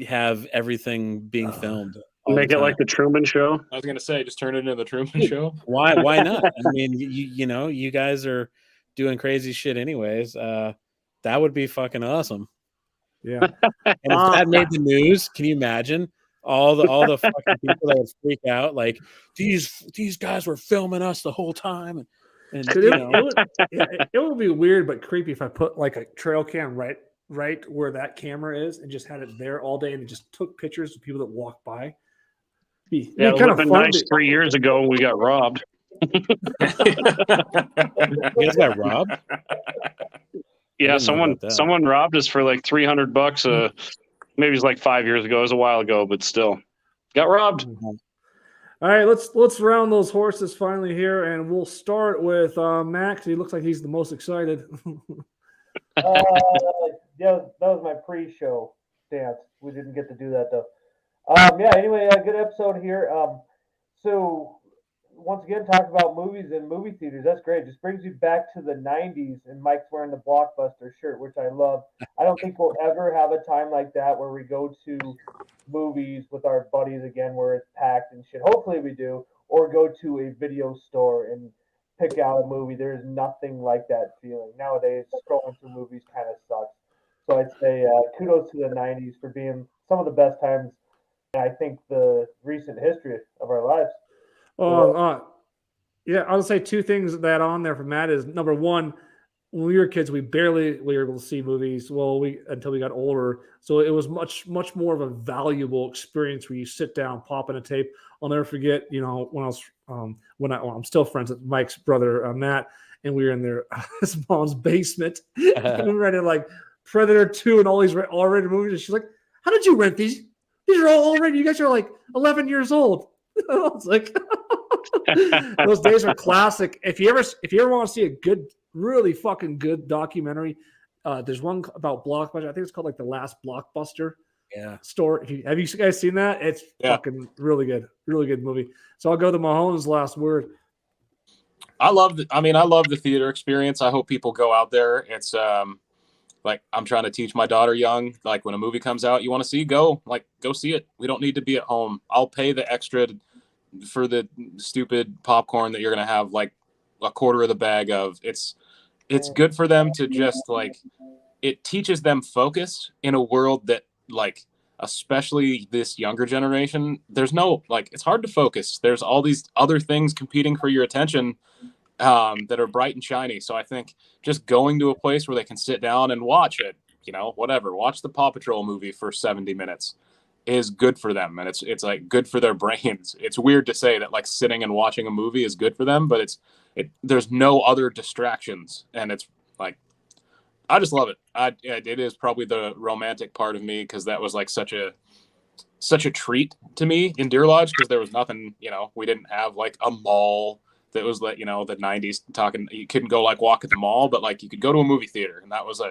have everything being filmed. Make it like the Truman Show. I was gonna say, just turn it into the Truman Show. Why not? I mean, you know, you guys are doing crazy shit anyways. That would be fucking awesome. Yeah. And if that made the news, can you imagine all the fucking people that would freak out? Like these guys were filming us the whole time, and it would be weird but creepy if I put like a trail cam right where that camera is and just had it there all day and it just took pictures of people that walk by. It would have been nice 3 years ago when we got robbed. You guys got robbed? Yeah, someone robbed us for like $300. Maybe it's like 5 years ago. It was a while ago, but still, got robbed. All right, let's round those horses finally here, and we'll start with Max. He looks like he's the most excited. Yeah, that was my pre-show dance. We didn't get to do that though. Anyway, a good episode here. So once again, talk about movies and movie theaters. That's great. Just brings you back to the 90s, and Mike's wearing the Blockbuster shirt, which I love. I don't think we'll ever have a time like that where we go to movies with our buddies again where it's packed and shit. Hopefully we do. Or go to a video store and pick out a movie. There's nothing like that feeling. Nowadays, scrolling through movies kind of sucks. So I'd say kudos to the 90s for being some of the best times, I think, the recent history of our lives. Yeah, I'll say two things that on there from Matt is, number one, when we were kids, we barely were able to see movies. Until we got older. So it was much more of a valuable experience where you sit down, pop in a tape. I'll never forget, when I was I'm still friends with Mike's brother, Matt, and we were in his mom's basement. And we rented like Predator 2 and all these already movies. And she's like, "How did you rent these? These are all already. You guys are like 11 years old." I was like, those days are classic. If you ever want to see a good, really fucking good documentary, there's one about Blockbuster. I think it's called like The Last Blockbuster. Yeah. Store. Have you guys seen that? It's fucking really good movie. So I'll go to Mahomes' last word. I love the theater experience. I hope people go out there. It's like I'm trying to teach my daughter young, like when a movie comes out, you want to see, go see it. We don't need to be at home. I'll pay the extra for the stupid popcorn that you're going to have like a quarter of the bag of. It's good for them to just like, it teaches them focus in a world that, like, especially this younger generation, there's no, like, it's hard to focus. There's all these other things competing for your attention that are bright and shiny. So I think just going to a place where they can sit down and watch it, watch the Paw Patrol movie for 70 minutes is good for them. And it's like good for their brains. It's weird to say that like sitting and watching a movie is good for them, but there's no other distractions. And it's like, I just love it. It is probably the romantic part of me, because that was like such a treat to me in Deer Lodge, because there was nothing, we didn't have like a mall that was like, the 90s talking. You couldn't go like walk at the mall, but like you could go to a movie theater, and that was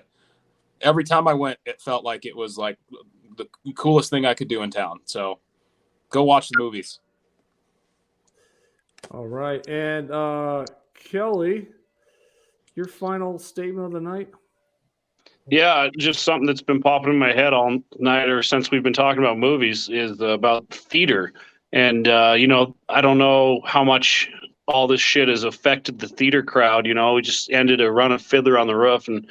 every time I went, it felt like it was like the coolest thing I could do in town. So go watch the movies. All right, and Kelly, your final statement of the night. Yeah, just something that's been popping in my head all night or since we've been talking about movies is about theater. And, I don't know how much all this shit has affected the theater crowd. We just ended a run of Fiddler on the Roof, and,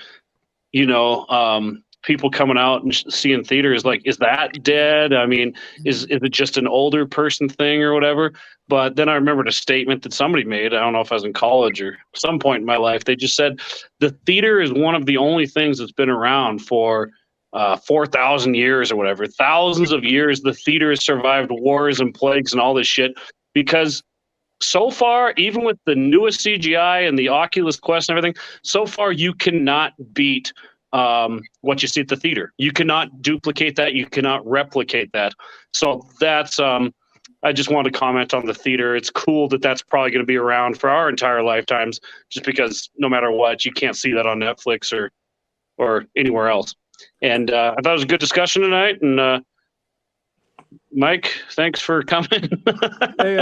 people coming out and seeing theater is like, is that dead? I mean, is it just an older person thing or whatever? But then I remembered a statement that somebody made. I don't know if I was in college or some point in my life. They just said the theater is one of the only things that's been around for 4,000 years or whatever. Thousands of years, the theater has survived wars and plagues and all this shit because so far, even with the newest CGI and the Oculus Quest and everything, so far you cannot beat what you see at the theater. You cannot duplicate that. You cannot replicate that. So that's I just wanted to comment on the theater. It's cool that that's probably going to be around for our entire lifetimes, just because no matter what, you can't see that on Netflix or anywhere else. And I thought it was a good discussion tonight. And Mike, thanks for coming. Hey,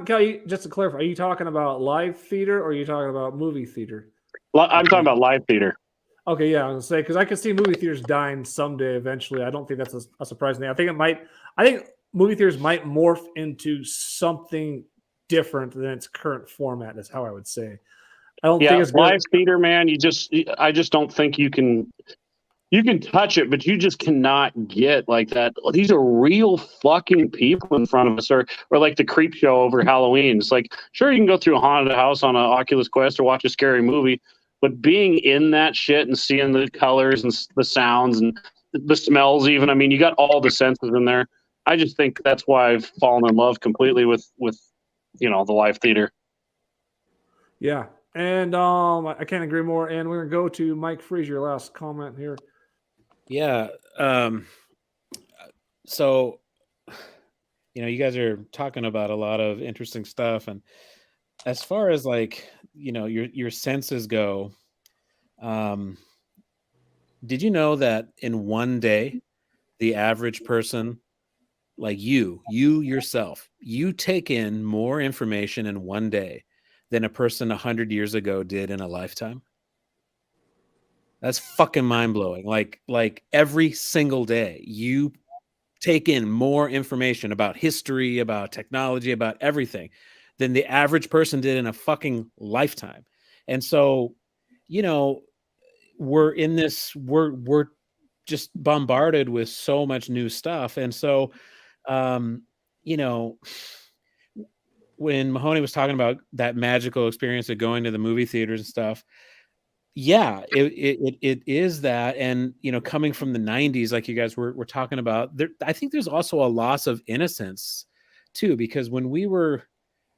Kelly, just to clarify, are you talking about live theater or are you talking about movie theater? I'm talking about live theater. Okay, yeah, I was gonna say because I could see movie theaters dying someday eventually. I don't think that's a surprising thing. I think movie theaters might morph into something different than its current format. Is how I would say. I don't think it's live theater, man. I just don't think you can. You can touch it, but you just cannot get like that. These are real fucking people in front of us, or like the creep show over Halloween. It's like, sure, you can go through a haunted house on an Oculus Quest or watch a scary movie, but being in that shit and seeing the colors and the sounds and the smells, even, I mean, you got all the senses in there. I just think that's why I've fallen in love completely with the live theater. Yeah, and I can't agree more. And we're gonna go to Mike Freeze, your last comment here. Yeah. So, you guys are talking about a lot of interesting stuff. And as far as your senses go, did you know that in one day, the average person, like you yourself, you take in more information in one day than a person 100 years ago did in a lifetime? That's fucking mind-blowing. Like every single day you take in more information about history, about technology, about everything than the average person did in a fucking lifetime. And so, we're just bombarded with so much new stuff. And so, when Mahoney was talking about that magical experience of going to the movie theaters and stuff, yeah, it is that. And, coming from the 90s, like you guys were talking about, I think there's also a loss of innocence too, because when we were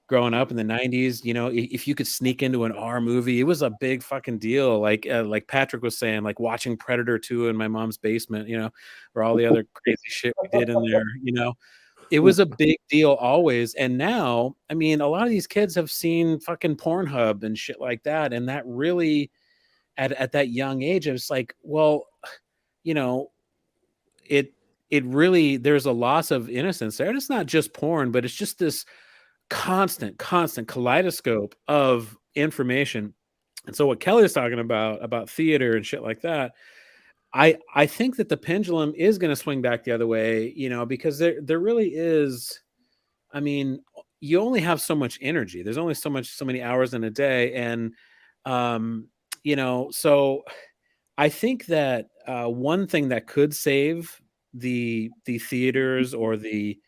growing up in the 90s, if you could sneak into an R movie, it was a big fucking deal. Like Patrick was saying, like watching Predator 2 in my mom's basement, or all the other crazy shit we did in there, it was a big deal always. And now, I mean, a lot of these kids have seen fucking Pornhub and shit like that. And that really, at that young age, it's like, well, it really, there's a loss of innocence there. And it's not just porn, but it's just this constant kaleidoscope of information. And so what Kelly is talking about theater and shit like that, I think that the pendulum is going to swing back the other way, because there really is. I mean, you only have so much energy. There's only so many hours in a day. And, so I think that one thing that could save the theaters or the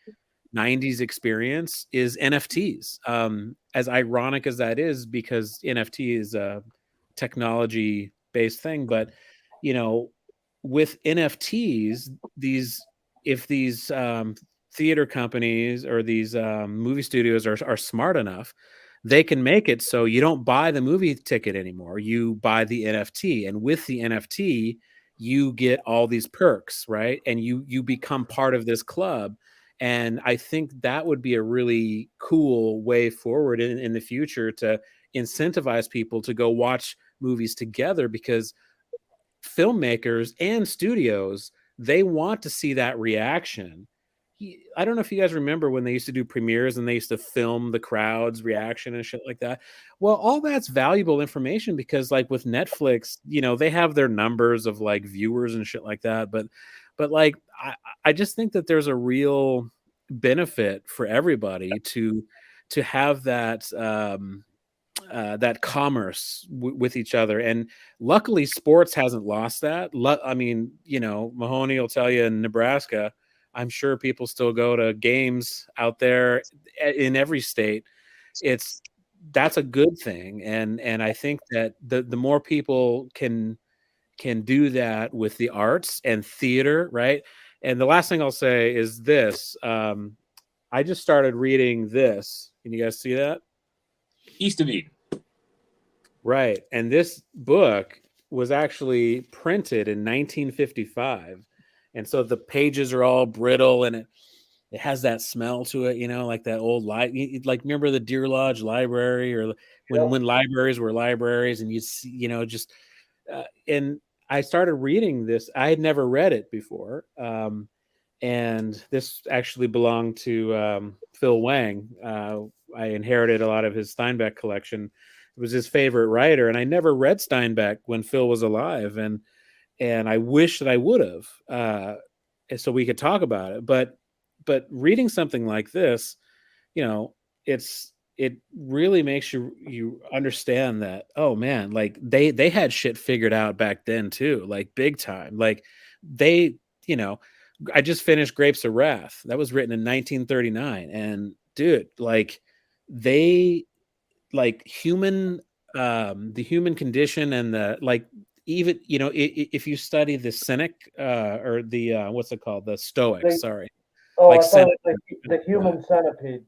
90s experience is NFTs. As ironic as that is, because NFT is a technology based thing, but with NFTs, if these theater companies or these movie studios are smart enough, they can make it so you don't buy the movie ticket anymore. You buy the NFT, and with the NFT, you get all these perks, right? And you become part of this club. And I think that would be a really cool way forward in the future to incentivize people to go watch movies together, because filmmakers and studios, they want to see that reaction, I don't know if you guys remember when they used to do premieres and they used to film the crowd's reaction and shit like that. Well, all that's valuable information because like with Netflix, they have their numbers of like viewers and shit like that. But like, I just think that there's a real benefit for everybody to have that, that commerce with each other. And luckily sports hasn't lost that. I mean, Mahoney will tell you in Nebraska, I'm sure people still go to games out there in every state. That's a good thing. And I think that the more people can do that with the arts and theater, right? And the last thing I'll say is this. I just started reading this. Can you guys see that? East of Eden. Right. And this book was actually printed in 1955. And so the pages are all brittle and it has that smell to it, like that old like remember the Deer Lodge Library or when libraries were libraries and you'd see, and I started reading this. I had never read it before. And this actually belonged to Phil Wang. I inherited a lot of his Steinbeck collection. It was his favorite writer. And I never read Steinbeck when Phil was alive. And I wish that I would have, so we could talk about it. But reading something like this, it really makes you understand that, oh man, like they had shit figured out back then too, like big time. Like they, I just finished Grapes of Wrath. That was written in 1939. And dude, like they, like the human condition and the, like, even, if you study the Cynic, or the, what's it called? The Stoics, sorry. Oh, like I thought it was the human centipede.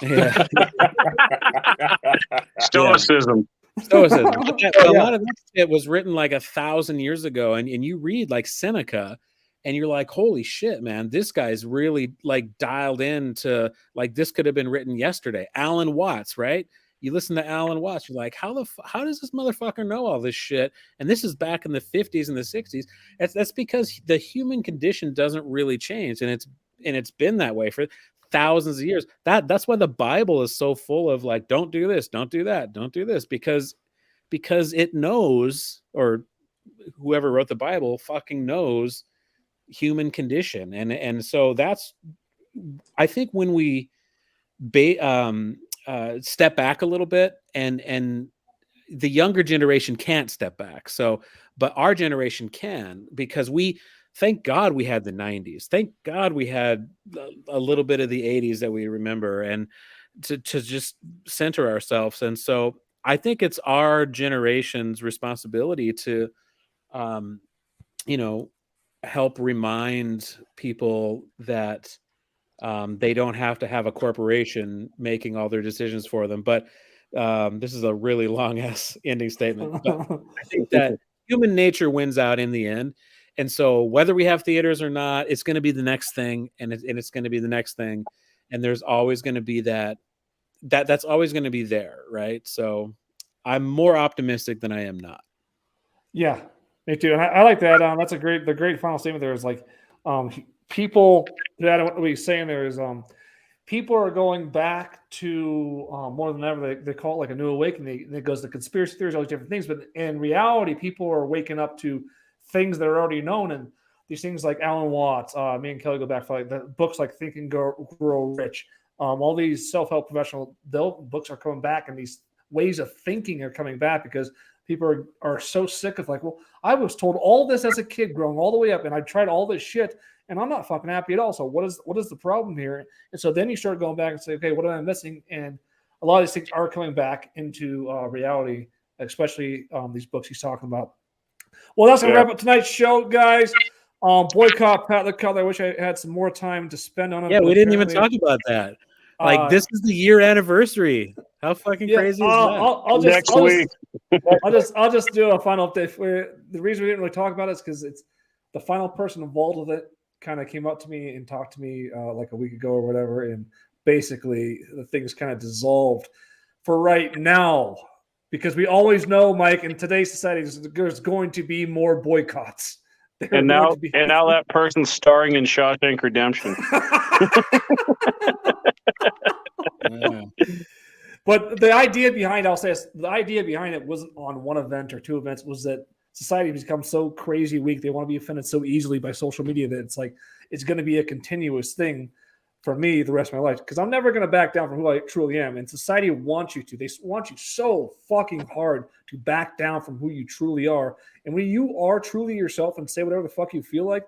Yeah. Stoicism. Stoicism. A lot of that shit was written like 1,000 years ago. And you read like Seneca and you're like, holy shit, man, this guy's really like dialed into, like, this could have been written yesterday. Alan Watts, right? You listen to Alan Watts, you're like, how does this motherfucker know all this shit? And this is back in the 50s and the 60s. That's because the human condition doesn't really change, and it's been that way for thousands of years. That's why the Bible is so full of like, don't do this, don't do that, don't do this, because it knows, or whoever wrote the Bible fucking knows human condition. And so that's, I think when we step back a little bit, and the younger generation can't step back. So, but our generation can, because thank God we had the 90s. Thank God we had a little bit of the 80s that we remember, and to just center ourselves. And so I think it's our generation's responsibility to, help remind people that they don't have to have a corporation making all their decisions for them. But this is a really long ass ending statement. But I think that human nature wins out in the end. And so whether we have theaters or not, it's going to be the next thing, and it's going to be the next thing. And there's always going to be that's always going to be there, right? So I'm more optimistic than I am not. Yeah, me too. And I like that. That's the great final statement there is like, people, what he's saying there is, people are going back to more than ever. They call it like a new awakening. It goes to conspiracy theories, all these different things. But in reality, people are waking up to things that are already known. And these things like Alan Watts, me and Kelly go back for like the books like Think and Grow Rich. All these self-help professional books are coming back, and these ways of thinking are coming back because people are so sick of like, well, I was told all this as a kid growing all the way up, and I tried all this shit, and I'm not fucking happy at all. So what is the problem here? And so then you start going back and say, okay, what am I missing? And a lot of these things are coming back into reality, especially these books he's talking about. Well, that's going to wrap up tonight's show, guys. Boycott Pat the Cutler. I wish I had some more time to spend on it. Yeah, we didn't even talk about that. Like, this is the year anniversary. How fucking crazy is that? I'll just do a final update. The reason we didn't really talk about it is because it's the final person involved with it kind of came up to me and talked to me like a week ago or whatever, and basically the thing's kind of dissolved for right now, because we always know, Mike, in today's society, there's going to be more boycotts. And now that person's starring in Shawshank Redemption. Yeah. But the idea behind, I'll say this, the idea behind it wasn't on one event or two events, was that society has become so crazy weak. They want to be offended so easily by social media that it's like, it's going to be a continuous thing for me the rest of my life. Because I'm never going to back down from who I truly am. And society wants you to. They want you so fucking hard to back down from who you truly are. And when you are truly yourself and say whatever the fuck you feel like,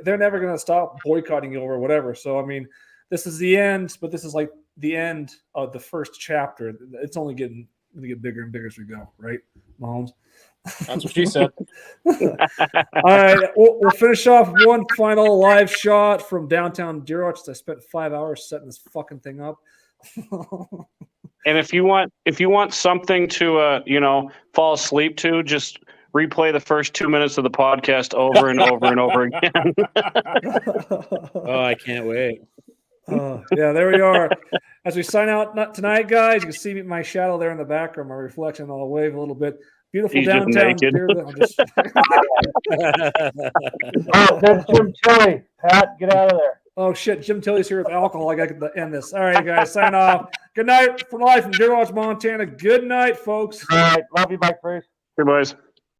they're never going to stop boycotting you over whatever. So, I mean, this is the end, but this is like the end of the first chapter. It's only going to get bigger and bigger as we go, right, Mahomes? That's what she said. All right, we'll finish off one final live shot from downtown Deer Lodge. I spent 5 hours setting this fucking thing up. And if you want something to fall asleep to, just replay the first 2 minutes of the podcast over and over and over again. Oh, I can't wait. Yeah, there we are. As we sign out tonight, guys, you can see my shadow there in the background, my reflection. I'll wave a little bit. Beautiful He's just downtown. naked. That's Jim Tilly. Pat, get out of there. Oh shit, Jim Tilly's here with alcohol. I got to end this. All right, guys, sign off. Good night from live from Deer Lodge, Montana. Good night, folks. All right, love you, Mike Bruce. Hey, boys.